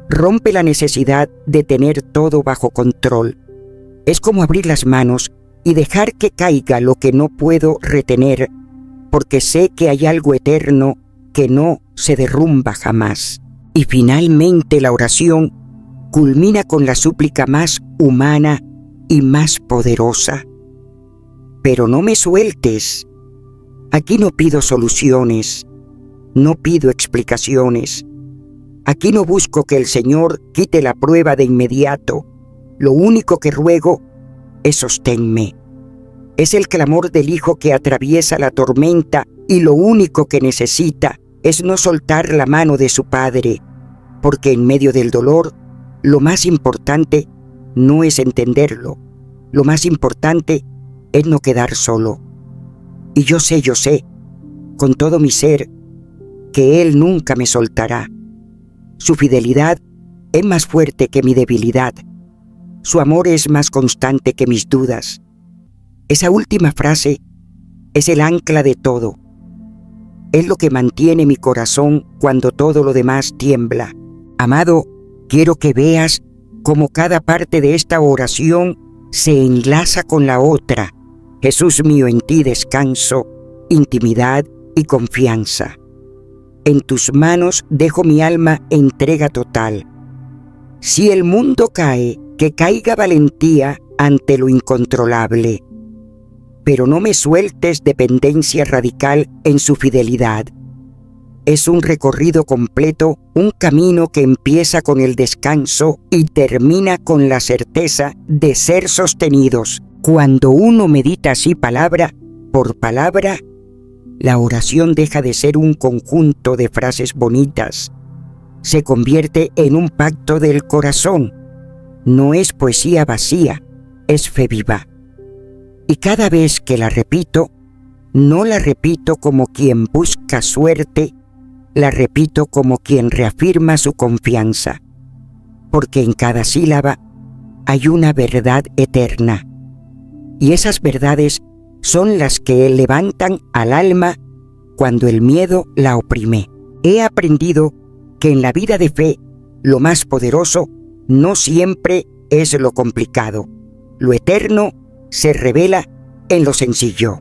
rompe la necesidad de tener todo bajo control. Es como abrir las manos y dejar que caiga lo que no puedo retener, porque sé que hay algo eterno que no se derrumba jamás. Y finalmente la oración culmina con la súplica más humana y más poderosa. Pero no me sueltes. Aquí no pido soluciones, no pido explicaciones. Aquí no busco que el Señor quite la prueba de inmediato. Lo único que ruego es sosténme. Es el clamor del hijo que atraviesa la tormenta y lo único que necesita es no soltar la mano de su padre, porque en medio del dolor, lo más importante no es entenderlo. Lo más importante es no quedar solo. Y yo sé, con todo mi ser, que Él nunca me soltará. Su fidelidad es más fuerte que mi debilidad. Su amor es más constante que mis dudas. Esa última frase es el ancla de todo. Es lo que mantiene mi corazón cuando todo lo demás tiembla. Amado, quiero que veas cómo cada parte de esta oración se enlaza con la otra. Jesús mío, en ti descanso, intimidad y confianza. En tus manos dejo mi alma entrega total. Si el mundo cae, que caiga valentía ante lo incontrolable. Pero no me sueltes dependencia radical en su fidelidad. Es un recorrido completo, un camino que empieza con el descanso y termina con la certeza de ser sostenidos. Cuando uno medita así palabra por palabra, la oración deja de ser un conjunto de frases bonitas. Se convierte en un pacto del corazón. No es poesía vacía, es fe viva. Y cada vez que la repito, no la repito como quien busca suerte, la repito como quien reafirma su confianza, porque en cada sílaba hay una verdad eterna, y esas verdades son las que levantan al alma cuando el miedo la oprime. He aprendido que en la vida de fe, lo más poderoso no siempre es lo complicado. Lo eterno se revela en lo sencillo.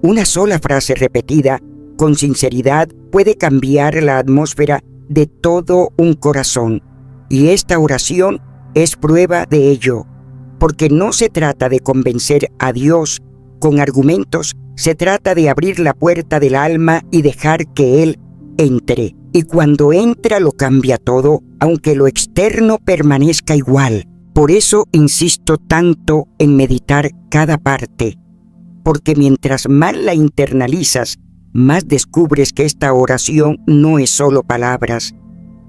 Una sola frase repetida con sinceridad puede cambiar la atmósfera de todo un corazón. Y esta oración es prueba de ello, porque no se trata de convencer a Dios con argumentos, se trata de abrir la puerta del alma y dejar que Él entre. Y cuando entra lo cambia todo, aunque lo externo permanezca igual. Por eso insisto tanto en meditar cada parte, porque mientras más la internalizas, más descubres que esta oración no es solo palabras,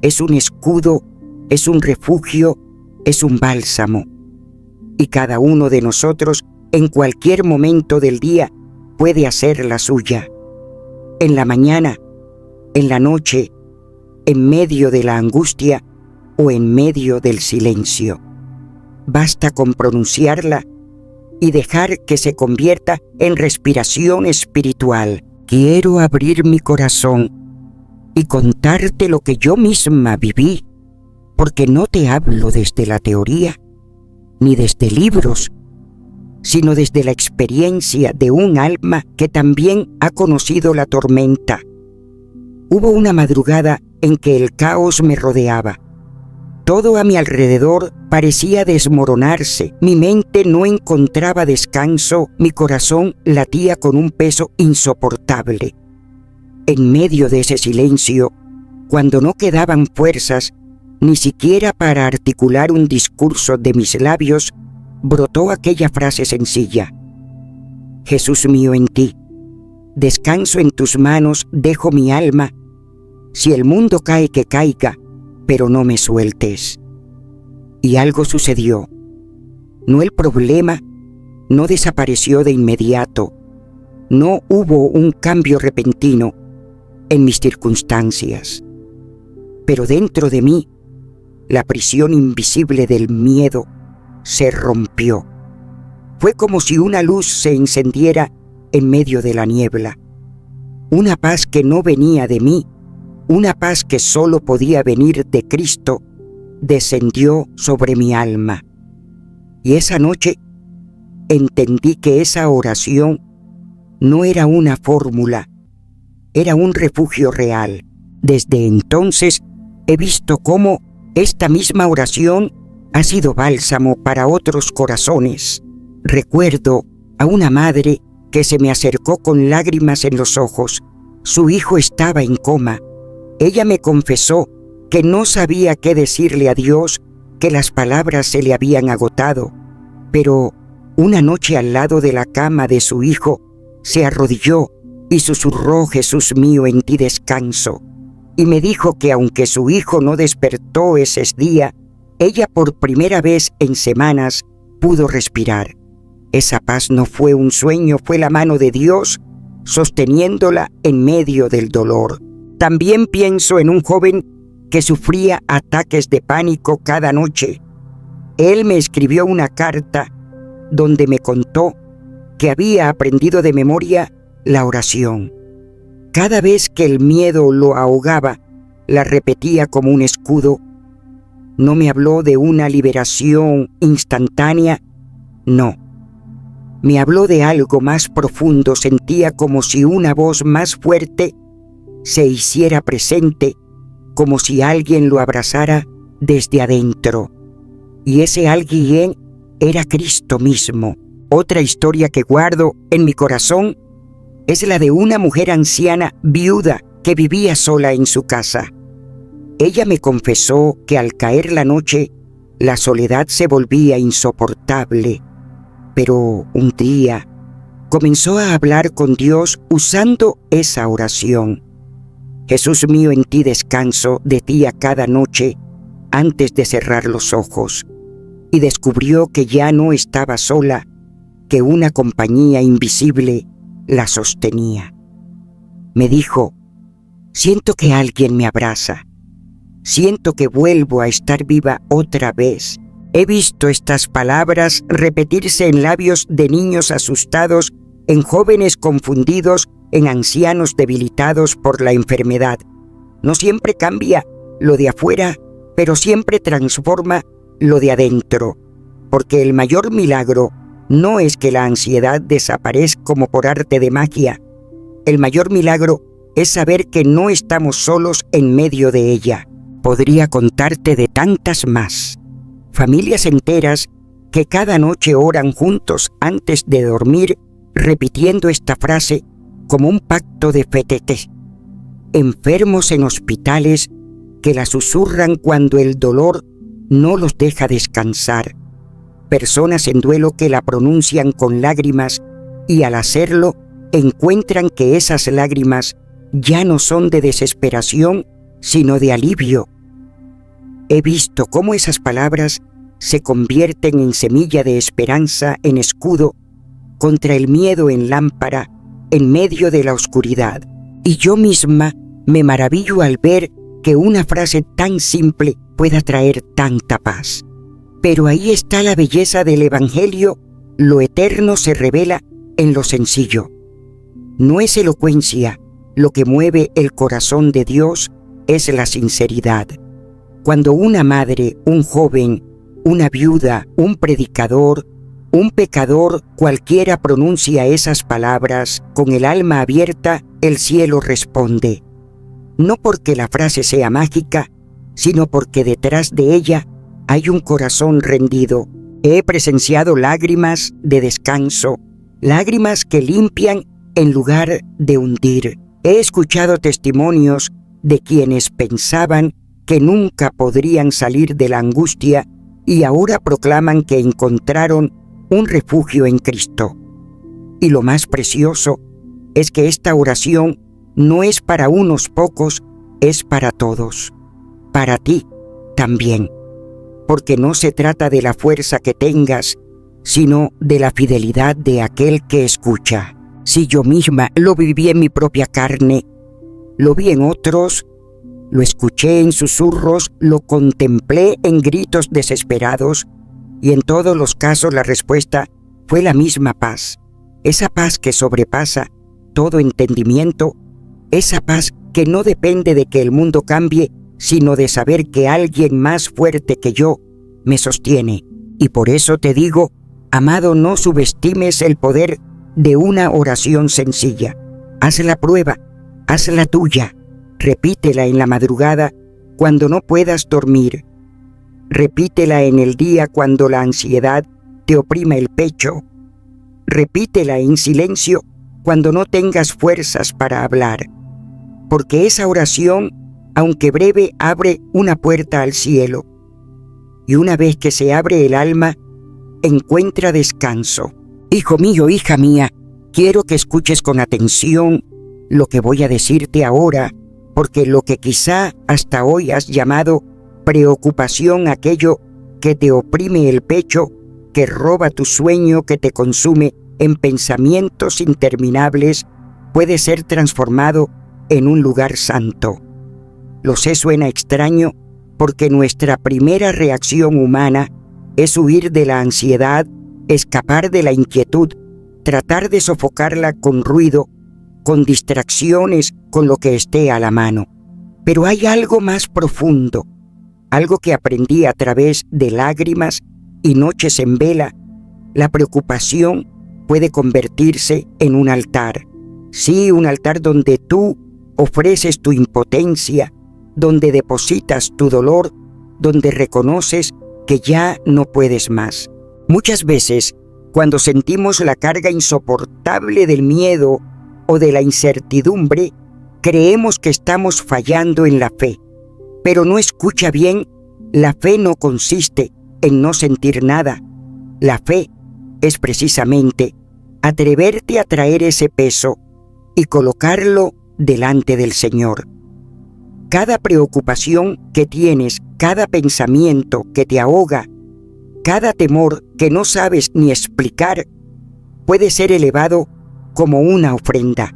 es un escudo, es un refugio, es un bálsamo. Y cada uno de nosotros, en cualquier momento del día, puede hacer la suya. En la mañana, en la noche, en medio de la angustia o en medio del silencio. Basta con pronunciarla y dejar que se convierta en respiración espiritual. Quiero abrir mi corazón y contarte lo que yo misma viví, porque no te hablo desde la teoría, ni desde libros, sino desde la experiencia de un alma que también ha conocido la tormenta. Hubo una madrugada en que el caos me rodeaba. Todo a mi alrededor parecía desmoronarse, mi mente no encontraba descanso, mi corazón latía con un peso insoportable. En medio de ese silencio, cuando no quedaban fuerzas, ni siquiera para articular un discurso de mis labios, brotó aquella frase sencilla: Jesús mío, en ti descanso, en tus manos dejo mi alma. Si el mundo cae, que caiga, pero no me sueltes. Y algo sucedió. No, el problema no desapareció de inmediato. No hubo un cambio repentino en mis circunstancias. Pero dentro de mí, la prisión invisible del miedo se rompió. Fue como si una luz se encendiera en medio de la niebla. Una paz que no venía de mí, una paz que solo podía venir de Cristo, descendió sobre mi alma. Y esa noche entendí que esa oración no era una fórmula, era un refugio real. Desde entonces he visto cómo esta misma oración ha sido bálsamo para otros corazones. Recuerdo a una madre que se me acercó con lágrimas en los ojos. Su hijo estaba en coma Ella me confesó que no sabía qué decirle a Dios, que las palabras se le habían agotado, pero una noche al lado de la cama de su hijo se arrodilló y susurró: Jesús mío, en ti descanso. Y me dijo que aunque su hijo no despertó ese día, ella por primera vez en semanas pudo respirar. Esa paz no fue un sueño, fue la mano de Dios sosteniéndola en medio del dolor. También pienso en un joven que sufría ataques de pánico cada noche. Él me escribió una carta donde me contó que había aprendido de memoria la oración. Cada vez que el miedo lo ahogaba, la repetía como un escudo. No me habló de una liberación instantánea, no. Me habló de algo más profundo. Sentía como si una voz más fuerte se hiciera presente, como si alguien lo abrazara desde adentro. Y ese alguien era Cristo mismo. Otra historia que guardo en mi corazón es la de una mujer anciana viuda que vivía sola en su casa. Ella me confesó que al caer la noche, la soledad se volvía insoportable. Pero un día comenzó a hablar con Dios usando esa oración. Jesús mío, en ti descanso, decía cada noche antes de cerrar los ojos. Y descubrió que ya no estaba sola, que una compañía invisible la sostenía. Me dijo: siento que alguien me abraza. Siento que vuelvo a estar viva otra vez. He visto estas palabras repetirse en labios de niños asustados, en jóvenes confundidos, en ancianos debilitados por la enfermedad. No siempre cambia lo de afuera, pero siempre transforma lo de adentro. Porque el mayor milagro no es que la ansiedad desaparezca como por arte de magia. El mayor milagro es saber que no estamos solos en medio de ella. Podría contarte de tantas más. Familias enteras que cada noche oran juntos antes de dormir, repitiendo esta frase como un pacto de fe. Enfermos en hospitales que la susurran cuando el dolor no los deja descansar. Personas en duelo que la pronuncian con lágrimas y al hacerlo encuentran que esas lágrimas ya no son de desesperación, sino de alivio. He visto cómo esas palabras se convierten en semilla de esperanza, en escudo, contra el miedo, en lámpara, en medio de la oscuridad. Y yo misma me maravillo al ver que una frase tan simple pueda traer tanta paz. Pero ahí está la belleza del Evangelio. Lo eterno se revela en lo sencillo. No es elocuencia. Lo que mueve el corazón de Dios es la sinceridad. Cuando una madre, un joven, una viuda, un predicador, un pecador, cualquiera pronuncia esas palabras con el alma abierta, el cielo responde. No porque la frase sea mágica, sino porque detrás de ella hay un corazón rendido. He presenciado lágrimas de descanso, lágrimas que limpian en lugar de hundir. He escuchado testimonios de quienes pensaban que nunca podrían salir de la angustia y ahora proclaman que encontraron un refugio en Cristo. Y lo más precioso es que esta oración no es para unos pocos, es para todos. Para ti también. Porque no se trata de la fuerza que tengas, sino de la fidelidad de aquel que escucha. Si yo misma lo viví en mi propia carne, lo vi en otros, lo escuché en susurros, lo contemplé en gritos desesperados, y en todos los casos la respuesta fue la misma paz. Esa paz que sobrepasa todo entendimiento, esa paz que no depende de que el mundo cambie, sino de saber que alguien más fuerte que yo me sostiene. Y por eso te digo, amado, no subestimes el poder de una oración sencilla. Haz la prueba, haz la tuya, repítela en la madrugada cuando no puedas dormir. Repítela en el día cuando la ansiedad te oprime el pecho. Repítela en silencio cuando no tengas fuerzas para hablar. Porque esa oración aunque breve, abre una puerta al cielo. Y una vez que se abre el alma, encuentra descanso. Hijo mío, hija mía, quiero que escuches con atención lo que voy a decirte ahora, porque lo que quizá hasta hoy has llamado preocupación, aquello que te oprime el pecho, que roba tu sueño, que te consume en pensamientos interminables, puede ser transformado en un lugar santo. Lo sé, suena extraño, porque nuestra primera reacción humana es huir de la ansiedad, escapar de la inquietud, tratar de sofocarla con ruido, con distracciones, con lo que esté a la mano. Pero hay algo más profundo, algo que aprendí a través de lágrimas y noches en vela. La preocupación puede convertirse en un altar. Sí, un altar donde tú ofreces tu impotencia, donde depositas tu dolor, donde reconoces que ya no puedes más. Muchas veces, cuando sentimos la carga insoportable del miedo o de la incertidumbre, creemos que estamos fallando en la fe. Pero no escucha bien, la fe no consiste en no sentir nada. La fe es precisamente atreverte a traer ese peso y colocarlo delante del Señor. Cada preocupación que tienes, cada pensamiento que te ahoga, cada temor que no sabes ni explicar, puede ser elevado como una ofrenda.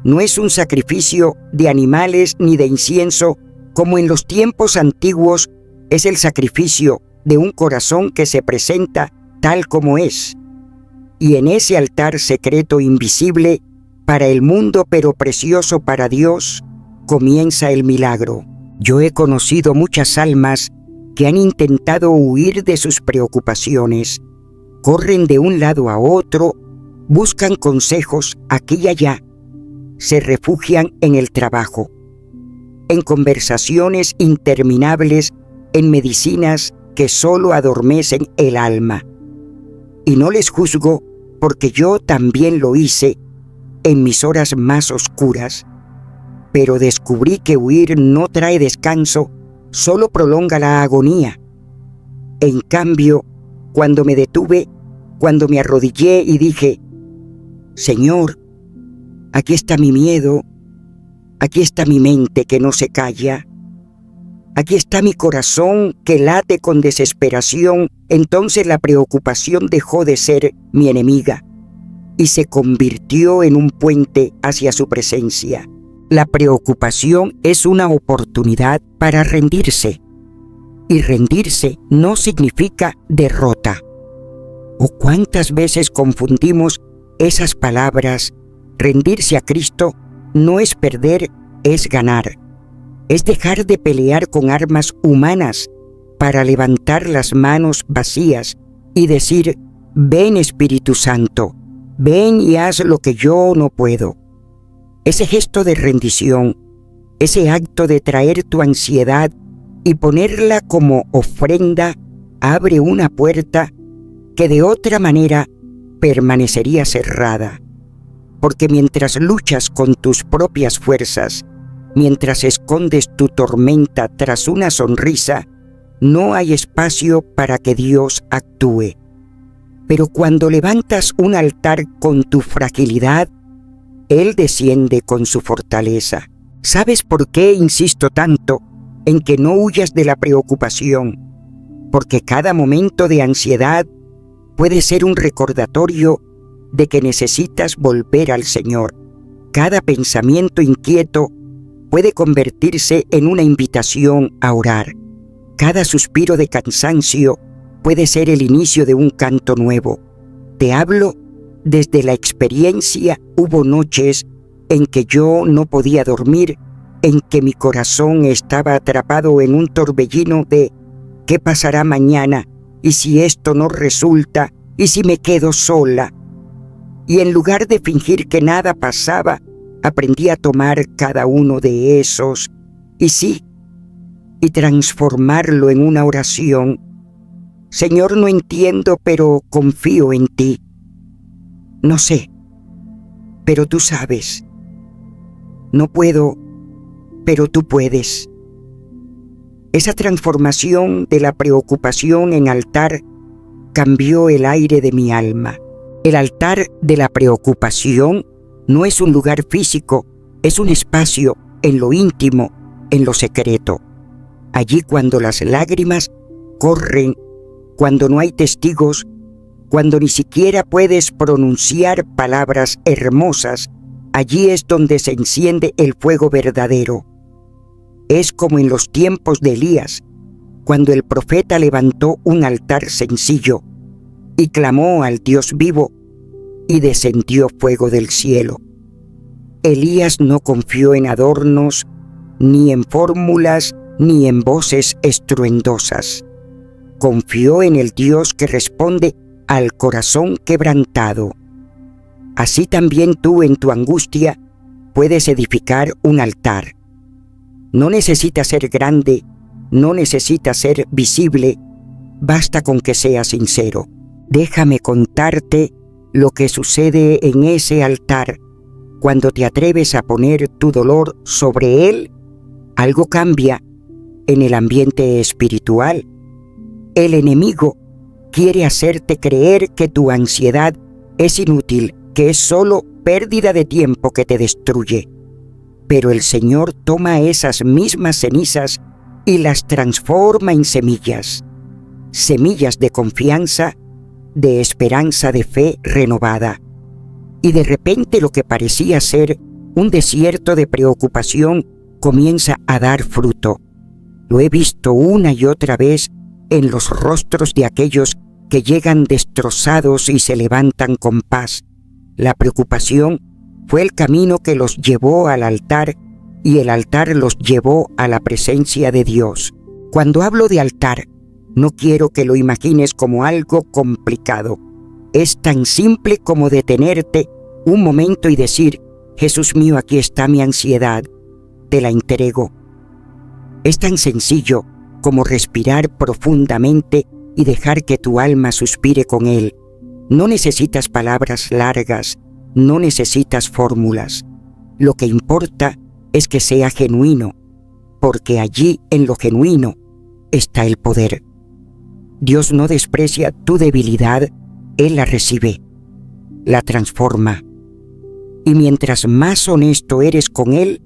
No es un sacrificio de animales ni de incienso, como en los tiempos antiguos es el sacrificio de un corazón que se presenta tal como es. Y en ese altar secreto invisible para el mundo, pero precioso para Dios, comienza el milagro. Yo he conocido muchas almas que han intentado huir de sus preocupaciones. Corren de un lado a otro, buscan consejos aquí y allá, se refugian en el trabajo, en conversaciones interminables, en medicinas que solo adormecen el alma. Y no les juzgo, porque yo también lo hice en mis horas más oscuras, pero descubrí que huir no trae descanso, solo prolonga la agonía. En cambio, cuando me detuve, cuando me arrodillé y dije: Señor, aquí está mi miedo, aquí está mi mente que no se calla, aquí está mi corazón que late con desesperación, entonces la preocupación dejó de ser mi enemiga y se convirtió en un puente hacia su presencia. La preocupación es una oportunidad para rendirse, y rendirse no significa derrota. ¿O cuántas veces confundimos esas palabras? Rendirse a Cristo no es perder, es ganar. Es dejar de pelear con armas humanas para levantar las manos vacías y decir: ven, Espíritu Santo, ven y haz lo que yo no puedo. Ese gesto de rendición, ese acto de traer tu ansiedad y ponerla como ofrenda, abre una puerta que de otra manera permanecería cerrada. Porque mientras luchas con tus propias fuerzas, mientras escondes tu tormenta tras una sonrisa, no hay espacio para que Dios actúe. Pero cuando levantas un altar con tu fragilidad, Él desciende con su fortaleza. ¿Sabes por qué insisto tanto en que no huyas de la preocupación? Porque cada momento de ansiedad puede ser un recordatorio de que necesitas volver al Señor. Cada pensamiento inquieto puede convertirse en una invitación a orar. Cada suspiro de cansancio puede ser el inicio de un canto nuevo. Te hablo desde la experiencia. Hubo noches en que yo no podía dormir, en que mi corazón estaba atrapado en un torbellino de ¿qué pasará mañana? ¿Y si esto no resulta? ¿Y si me quedo sola? Y en lugar de fingir que nada pasaba, aprendí a tomar cada uno de esos y transformarlo en una oración. Señor, no entiendo, pero confío en ti. No sé, pero tú sabes. No puedo pero tú puedes. Esa transformación de la preocupación en altar cambió el aire de mi alma. El altar de la preocupación no es un lugar físico, es un espacio en lo íntimo, en lo secreto. Allí cuando las lágrimas corren, cuando no hay testigos, cuando ni siquiera puedes pronunciar palabras hermosas, allí es donde se enciende el fuego verdadero. Es como en los tiempos de Elías, cuando el profeta levantó un altar sencillo y clamó al Dios vivo, y descendió fuego del cielo. Elías no confió en adornos, ni en fórmulas, ni en voces estruendosas. Confió en el Dios que responde al corazón quebrantado. Así también tú en tu angustia puedes edificar un altar. No necesitas ser grande, no necesitas ser visible, basta con que seas sincero. Déjame contarte lo que sucede en ese altar. Cuando te atreves a poner tu dolor sobre él, algo cambia en el ambiente espiritual. El enemigo quiere hacerte creer que tu ansiedad es inútil, que es solo pérdida de tiempo que te destruye. Pero el Señor toma esas mismas cenizas y las transforma en semillas. Semillas de confianza, de esperanza, de fe renovada. Y de repente lo que parecía ser un desierto de preocupación comienza a dar fruto. Lo he visto una y otra vez en los rostros de aquellos que llegan destrozados y se levantan con paz. La preocupación fue el camino que los llevó al altar y el altar los llevó a la presencia de Dios. Cuando hablo de altar, no quiero que lo imagines como algo complicado. Es tan simple como detenerte un momento y decir: Jesús mío, aquí está mi ansiedad, te la entrego. Es tan sencillo como respirar profundamente y dejar que tu alma suspire con Él. No necesitas palabras largas, no necesitas fórmulas. Lo que importa es que sea genuino, porque allí en lo genuino está el poder. Dios no desprecia tu debilidad, Él la recibe, la transforma. Y mientras más honesto eres con Él,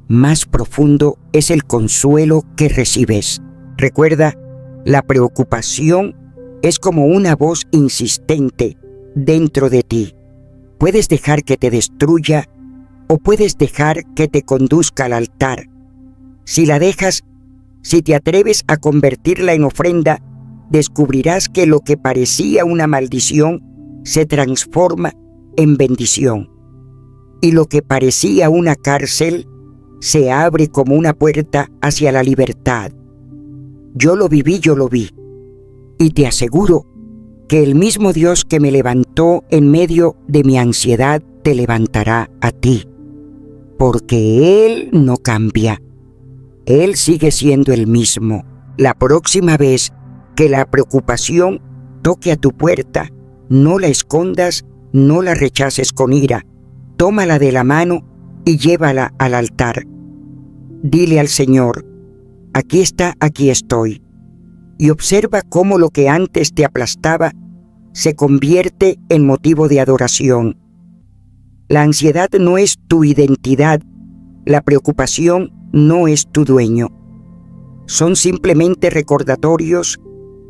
más profundo es el consuelo que recibes. Recuerda, la preocupación es como una voz insistente dentro de ti. Puedes dejar que te destruya o puedes dejar que te conduzca al altar. Si la dejas, si te atreves a convertirla en ofrenda, descubrirás que lo que parecía una maldición se transforma en bendición. Y lo que parecía una cárcel se abre como una puerta hacia la libertad. Yo lo viví, yo lo vi. Y te aseguro que el mismo Dios que me levantó en medio de mi ansiedad te levantará a ti. Porque Él no cambia. Él sigue siendo el mismo. La próxima vez que la preocupación toque a tu puerta, no la escondas, no la rechaces con ira. Tómala de la mano y llévala al altar. Dile al Señor: aquí está, aquí estoy. Y observa cómo lo que antes te aplastaba se convierte en motivo de adoración. La ansiedad no es tu identidad, la preocupación no es tu dueño. Son simplemente recordatorios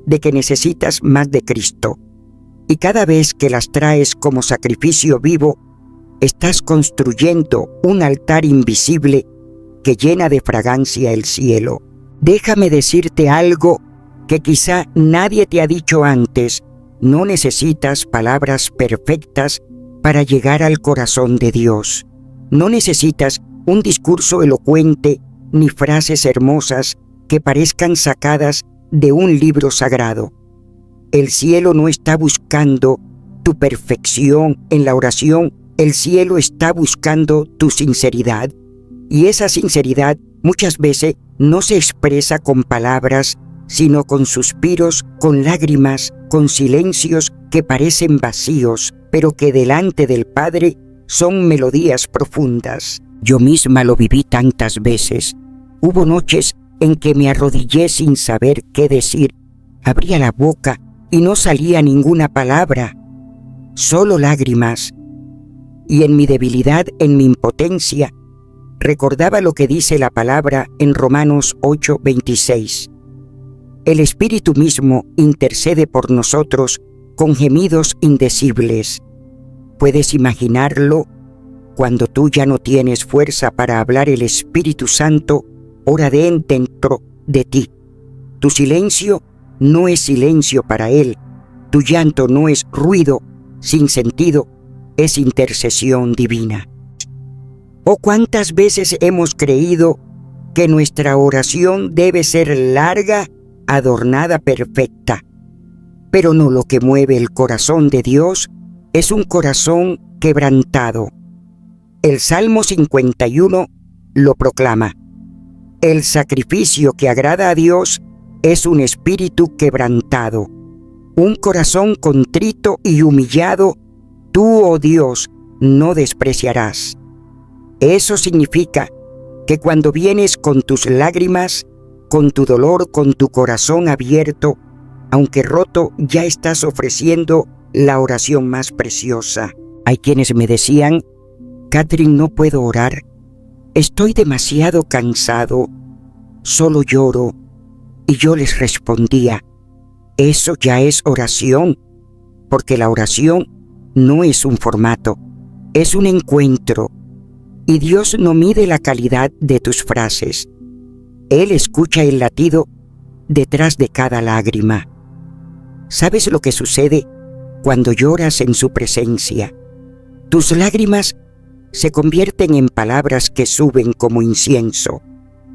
de que necesitas más de Cristo. Y cada vez que las traes como sacrificio vivo, estás construyendo un altar invisible que llena de fragancia el cielo. Déjame decirte algo que quizá nadie te ha dicho antes. No necesitas palabras perfectas para llegar al corazón de Dios. No necesitas un discurso elocuente ni frases hermosas que parezcan sacadas de un libro sagrado. El cielo no está buscando tu perfección en la oración, el cielo está buscando tu sinceridad. Y esa sinceridad muchas veces no se expresa con palabras, sino con suspiros, con lágrimas, con silencios que parecen vacíos, pero que delante del Padre son melodías profundas. Yo misma lo viví tantas veces. Hubo noches en que me arrodillé sin saber qué decir. Abría la boca y no salía ninguna palabra, solo lágrimas. Y en mi debilidad, en mi impotencia, recordaba lo que dice la palabra en Romanos 8:26. El Espíritu mismo intercede por nosotros con gemidos indecibles. ¿Puedes imaginarlo? Cuando tú ya no tienes fuerza para hablar, el Espíritu Santo ora dentro de ti. Tu silencio no es silencio para Él. Tu llanto no es ruido sin sentido, es intercesión divina. ¿O cuántas veces hemos creído que nuestra oración debe ser larga, adornada, perfecta? Pero no, lo que mueve el corazón de Dios es un corazón quebrantado. El Salmo 51 lo proclama. El sacrificio que agrada a Dios es un espíritu quebrantado. Un corazón contrito y humillado, tú, oh Dios, no despreciarás. Eso significa que cuando vienes con tus lágrimas, con tu dolor, con tu corazón abierto, aunque roto, ya estás ofreciendo la oración más preciosa. Hay quienes me decían: Catherine, no puedo orar, estoy demasiado cansado, solo lloro. Y yo les respondía: eso ya es oración, porque la oración no es un formato, es un encuentro. Y Dios no mide la calidad de tus frases. Él escucha el latido detrás de cada lágrima. ¿Sabes lo que sucede cuando lloras en su presencia? Tus lágrimas se convierten en palabras que suben como incienso.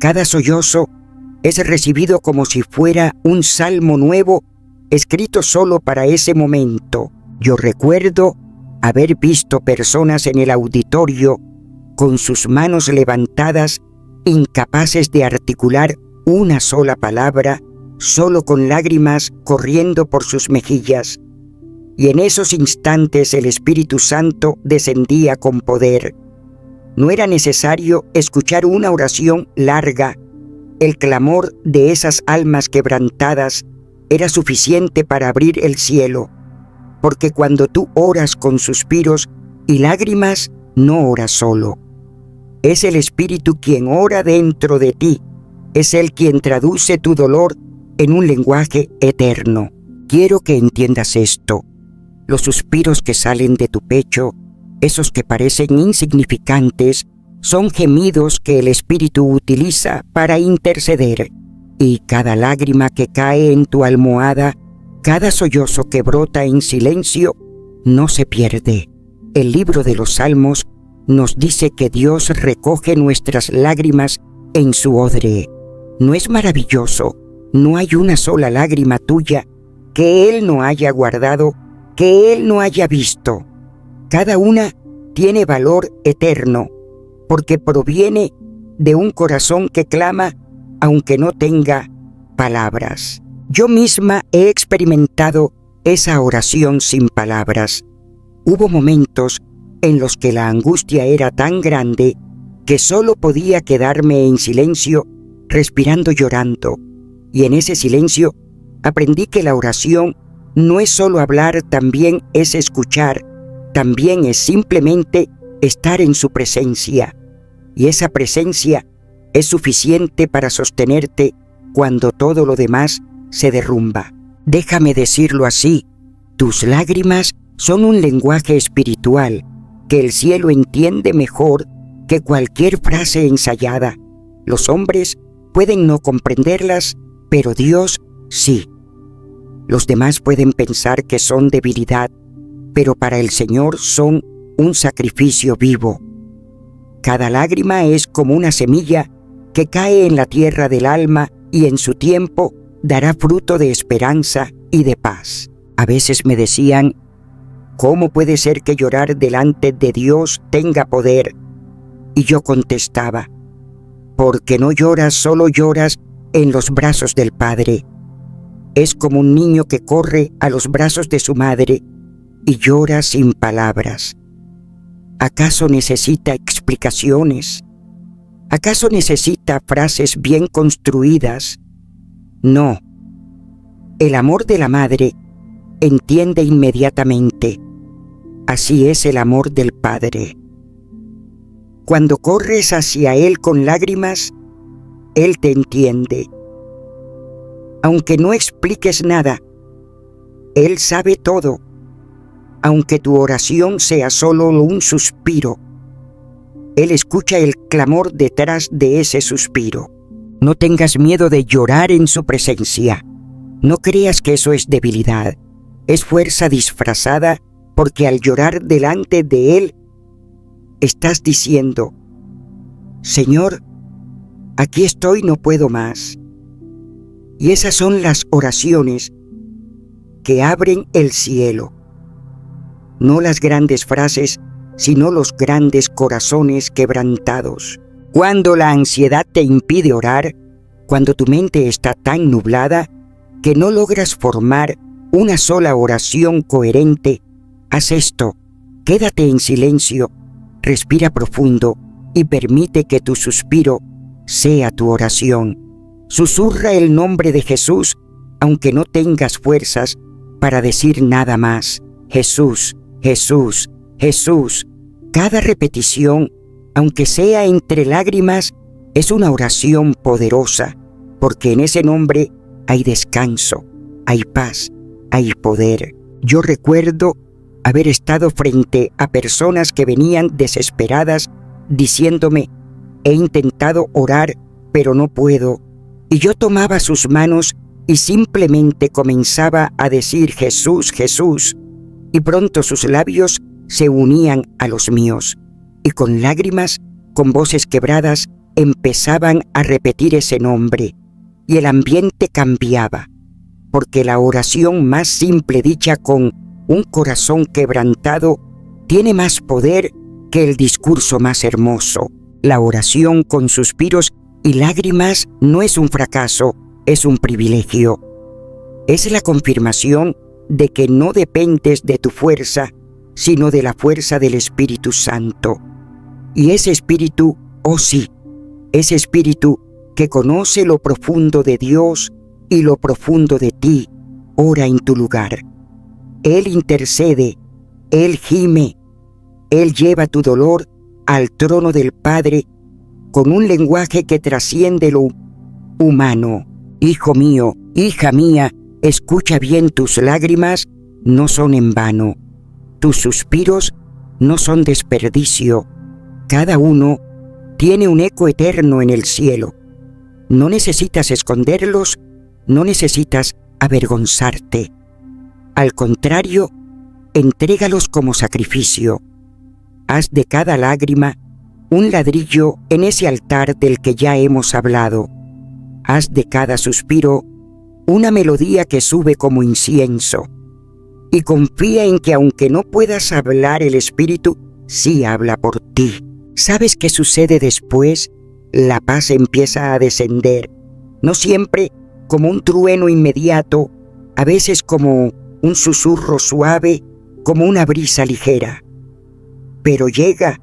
Cada sollozo es recibido como si fuera un salmo nuevo, escrito solo para ese momento. Yo recuerdo haber visto personas en el auditorio con sus manos levantadas, incapaces de articular una sola palabra, solo con lágrimas corriendo por sus mejillas. Y en esos instantes el Espíritu Santo descendía con poder. No era necesario escuchar una oración larga. El clamor de esas almas quebrantadas era suficiente para abrir el cielo, porque cuando tú oras con suspiros y lágrimas, no oras solo. Es el Espíritu quien ora dentro de ti. Es Él quien traduce tu dolor en un lenguaje eterno. Quiero que entiendas esto. Los suspiros que salen de tu pecho, esos que parecen insignificantes, son gemidos que el Espíritu utiliza para interceder. Y cada lágrima que cae en tu almohada, cada sollozo que brota en silencio, no se pierde. El libro de los Salmos nos dice que Dios recoge nuestras lágrimas en su odre. ¿No es maravilloso? No hay una sola lágrima tuya que Él no haya guardado, que Él no haya visto. Cada una tiene valor eterno, porque proviene de un corazón que clama aunque no tenga palabras. Yo misma he experimentado esa oración sin palabras. Hubo momentos en los que la angustia era tan grande que solo podía quedarme en silencio, respirando, llorando. Y en ese silencio aprendí que la oración no es solo hablar, también es escuchar, también es simplemente estar en su presencia. Y esa presencia es suficiente para sostenerte cuando todo lo demás se derrumba. Déjame decirlo así, tus lágrimas son un lenguaje espiritual que el cielo entiende mejor que cualquier frase ensayada. Los hombres pueden no comprenderlas, pero Dios sí. Los demás pueden pensar que son debilidad, pero para el Señor son un sacrificio vivo. Cada lágrima es como una semilla que cae en la tierra del alma y en su tiempo dará fruto de esperanza y de paz. A veces me decían: ¿cómo puede ser que llorar delante de Dios tenga poder? Y yo contestaba: porque no lloras, solo lloras en los brazos del Padre. Es como un niño que corre a los brazos de su madre y llora sin palabras. ¿Acaso necesita explicaciones? ¿Acaso necesita frases bien construidas? No. El amor de la madre entiende inmediatamente. Así es el amor del Padre. Cuando corres hacia Él con lágrimas, Él te entiende. Aunque no expliques nada, Él sabe todo. Aunque tu oración sea solo un suspiro, Él escucha el clamor detrás de ese suspiro. No tengas miedo de llorar en su presencia. No creas que eso es debilidad. Es fuerza disfrazada, porque al llorar delante de Él, estás diciendo: Señor, aquí estoy, no puedo más. Y esas son las oraciones que abren el cielo. No las grandes frases, sino los grandes corazones quebrantados. Cuando la ansiedad te impide orar, cuando tu mente está tan nublada que no logras formar una sola oración coherente, haz esto: quédate en silencio, respira profundo y permite que tu suspiro sea tu oración. Susurra el nombre de Jesús, aunque no tengas fuerzas para decir nada más. Jesús, Jesús, Jesús. Cada repetición, aunque sea entre lágrimas, es una oración poderosa, porque en ese nombre hay descanso, hay paz, hay poder. Yo recuerdo haber estado frente a personas que venían desesperadas diciéndome: he intentado orar, pero no puedo. Y yo tomaba sus manos y simplemente comenzaba a decir: Jesús, Jesús. Y pronto sus labios se unían a los míos, y con lágrimas, con voces quebradas, empezaban a repetir ese nombre, y el ambiente cambiaba, porque la oración más simple dicha con un corazón quebrantado tiene más poder que el discurso más hermoso. La oración con suspiros y lágrimas no es un fracaso, es un privilegio. Es la confirmación de que no dependes de tu fuerza, sino de la fuerza del Espíritu Santo. Y ese Espíritu, oh sí, ese Espíritu que conoce lo profundo de Dios y lo profundo de ti, ora en tu lugar. Él intercede, Él gime, Él lleva tu dolor al trono del Padre con un lenguaje que trasciende lo humano. Hijo mío, hija mía, escucha bien, tus lágrimas no son en vano. Tus suspiros no son desperdicio. Cada uno tiene un eco eterno en el cielo. No necesitas esconderlos, no necesitas avergonzarte. Al contrario, entrégalos como sacrificio. Haz de cada lágrima un ladrillo en ese altar del que ya hemos hablado. Haz de cada suspiro una melodía que sube como incienso. Y confía en que aunque no puedas hablar, el Espíritu sí habla por ti. ¿Sabes qué sucede después? La paz empieza a descender, no siempre como un trueno inmediato, a veces como un susurro suave, como una brisa ligera. Pero llega,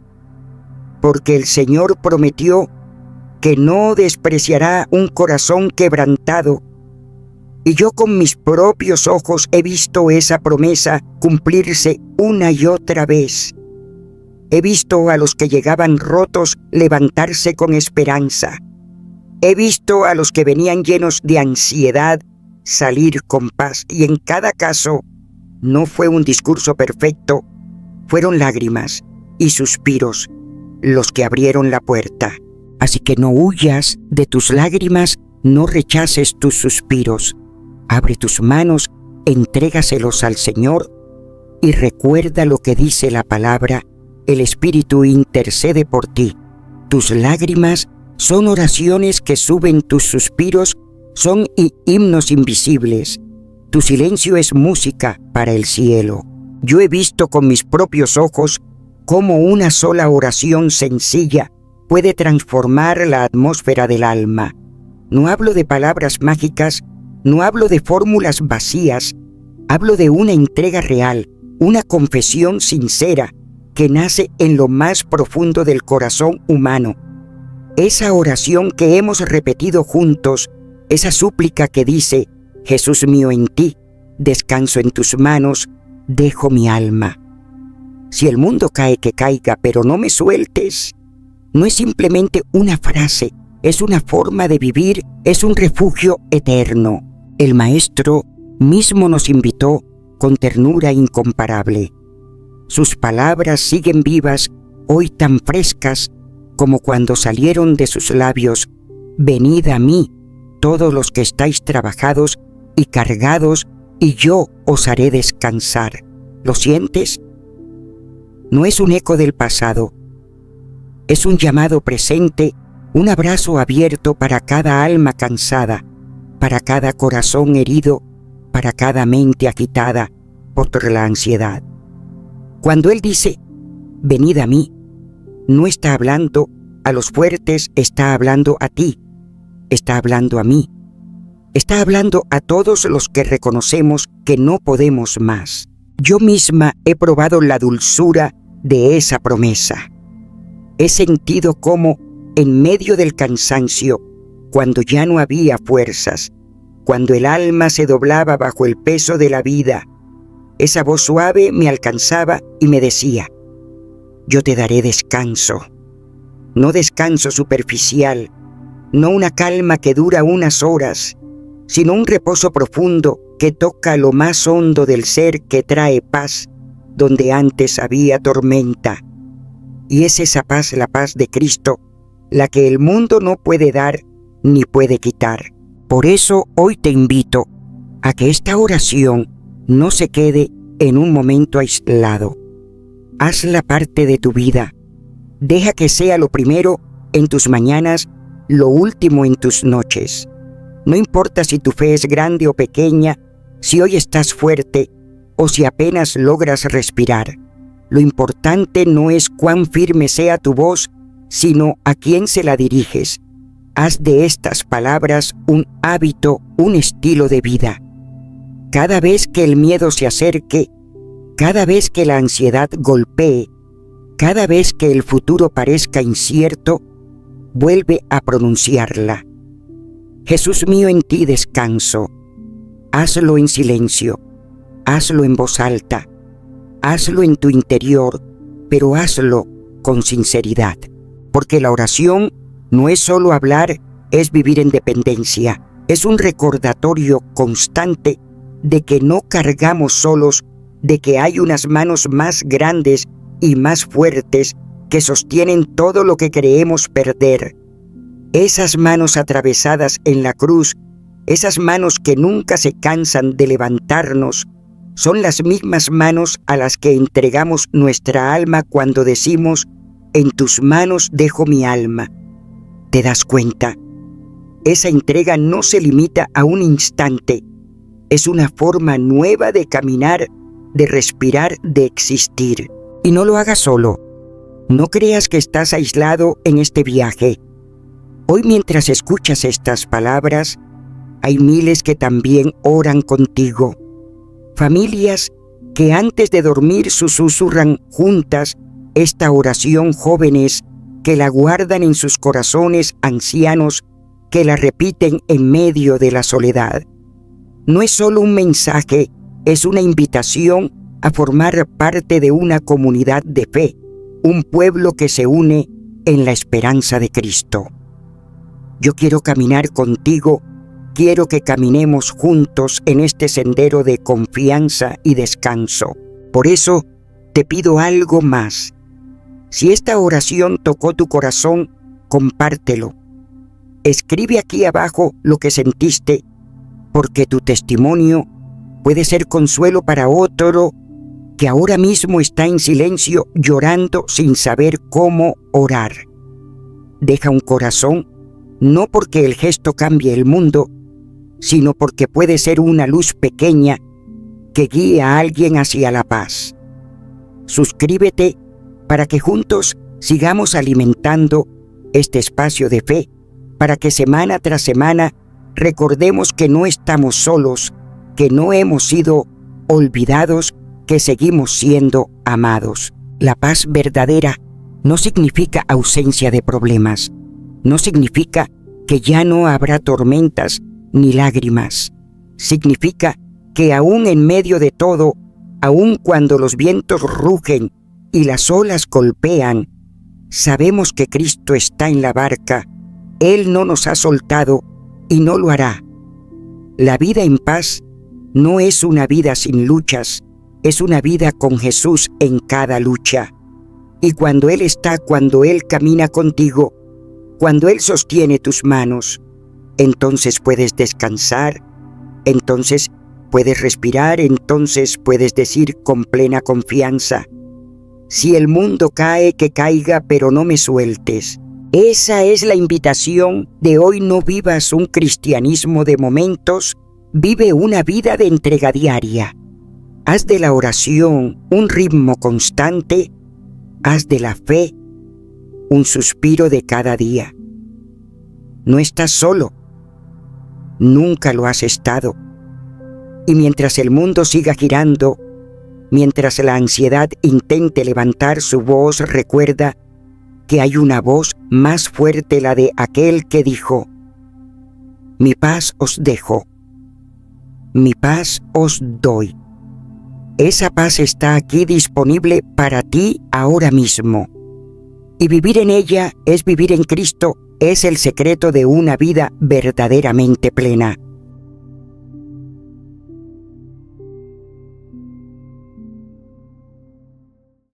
porque el Señor prometió que no despreciará un corazón quebrantado. Y yo con mis propios ojos he visto esa promesa cumplirse una y otra vez. He visto a los que llegaban rotos levantarse con esperanza. He visto a los que venían llenos de ansiedad salir con paz. Y en cada caso no fue un discurso perfecto, fueron lágrimas y suspiros los que abrieron la puerta. Así que no huyas de tus lágrimas, no rechaces tus suspiros. Abre tus manos, entrégaselos al Señor y recuerda lo que dice la palabra: el Espíritu intercede por ti. Tus lágrimas son oraciones que suben, tus suspiros son himnos invisibles. Tu silencio es música para el cielo. Yo he visto con mis propios ojos cómo una sola oración sencilla puede transformar la atmósfera del alma. No hablo de palabras mágicas, no hablo de fórmulas vacías, hablo de una entrega real, una confesión sincera, que nace en lo más profundo del corazón humano. Esa oración que hemos repetido juntos, esa súplica que dice: Jesús mío, en ti descanso, en tus manos dejo mi alma. Si el mundo cae, que caiga, pero no me sueltes, no es simplemente una frase, es una forma de vivir, es un refugio eterno. El Maestro mismo nos invitó con ternura incomparable. Sus palabras siguen vivas, hoy tan frescas como cuando salieron de sus labios: venid a mí, todos los que estáis trabajados y cargados, y yo os haré descansar. ¿Lo sientes? No es un eco del pasado, es un llamado presente, un abrazo abierto para cada alma cansada, para cada corazón herido, para cada mente agitada por la ansiedad. Cuando Él dice: venid a mí, no está hablando a los fuertes, está hablando a ti, está hablando a mí, está hablando a todos los que reconocemos que no podemos más. Yo misma he probado la dulzura de esa promesa. He sentido cómo, en medio del cansancio, cuando ya no había fuerzas, cuando el alma se doblaba bajo el peso de la vida, esa voz suave me alcanzaba y me decía: yo te daré descanso. No descanso superficial, no una calma que dura unas horas, sino un reposo profundo que toca lo más hondo del ser, que trae paz donde antes había tormenta. Y es esa paz, la paz de Cristo, la que el mundo no puede dar ni puede quitar. Por eso hoy te invito a que esta oración no se quede en un momento aislado. Hazla parte de tu vida. Deja que sea lo primero en tus mañanas, lo último en tus noches. No importa si tu fe es grande o pequeña, si hoy estás fuerte o si apenas logras respirar. Lo importante no es cuán firme sea tu voz, sino a quién se la diriges. Haz de estas palabras un hábito, un estilo de vida. Cada vez que el miedo se acerque, cada vez que la ansiedad golpee, cada vez que el futuro parezca incierto, vuelve a pronunciarla. Jesús mío, en ti descanso. Hazlo en silencio, hazlo en voz alta, hazlo en tu interior, pero hazlo con sinceridad. Porque la oración no es solo hablar, es vivir en dependencia. Es un recordatorio constante de que no cargamos solos, de que hay unas manos más grandes y más fuertes que sostienen todo lo que creemos perder. Esas manos atravesadas en la cruz, esas manos que nunca se cansan de levantarnos, son las mismas manos a las que entregamos nuestra alma cuando decimos: en tus manos dejo mi alma. ¿Te das cuenta? Esa entrega no se limita a un instante. Es una forma nueva de caminar, de respirar, de existir. Y no lo hagas solo. No creas que estás aislado en este viaje. Hoy, mientras escuchas estas palabras, hay miles que también oran contigo. Familias que antes de dormir susurran juntas esta oración, jóvenes que la guardan en sus corazones, ancianos que la repiten en medio de la soledad. No es solo un mensaje, es una invitación a formar parte de una comunidad de fe, un pueblo que se une en la esperanza de Cristo. Yo quiero caminar contigo, quiero que caminemos juntos en este sendero de confianza y descanso. Por eso te pido algo más. Si esta oración tocó tu corazón, compártelo. Escribe aquí abajo lo que sentiste, porque tu testimonio puede ser consuelo para otro que ahora mismo está en silencio llorando sin saber cómo orar. Deja un corazón, no porque el gesto cambie el mundo, sino porque puede ser una luz pequeña que guíe a alguien hacia la paz. Suscríbete para que juntos sigamos alimentando este espacio de fe, para que semana tras semana recordemos que no estamos solos, que no hemos sido olvidados, que seguimos siendo amados. La paz verdadera no significa ausencia de problemas, no significa que ya no habrá tormentas ni lágrimas. Significa que aún en medio de todo, aun cuando los vientos rugen y las olas golpean, sabemos que Cristo está en la barca. Él no nos ha soltado y no lo hará. La vida en paz no es una vida sin luchas, es una vida con Jesús en cada lucha. Y cuando Él camina contigo, cuando Él sostiene tus manos, entonces puedes descansar, entonces puedes respirar, entonces puedes decir con plena confianza: si el mundo cae, que caiga, pero no me sueltes. Esa es la invitación de hoy. No vivas un cristianismo de momentos, vive una vida de entrega diaria. Haz de la oración un ritmo constante, haz de la fe un suspiro de cada día. No estás solo, nunca lo has estado. Y mientras el mundo siga girando, mientras la ansiedad intente levantar su voz, recuerda que hay una voz más fuerte, la de aquel que dijo: mi paz os dejo, mi paz os doy. Esa paz está aquí disponible para ti ahora mismo. Y vivir en ella es vivir en Cristo, es el secreto de una vida verdaderamente plena.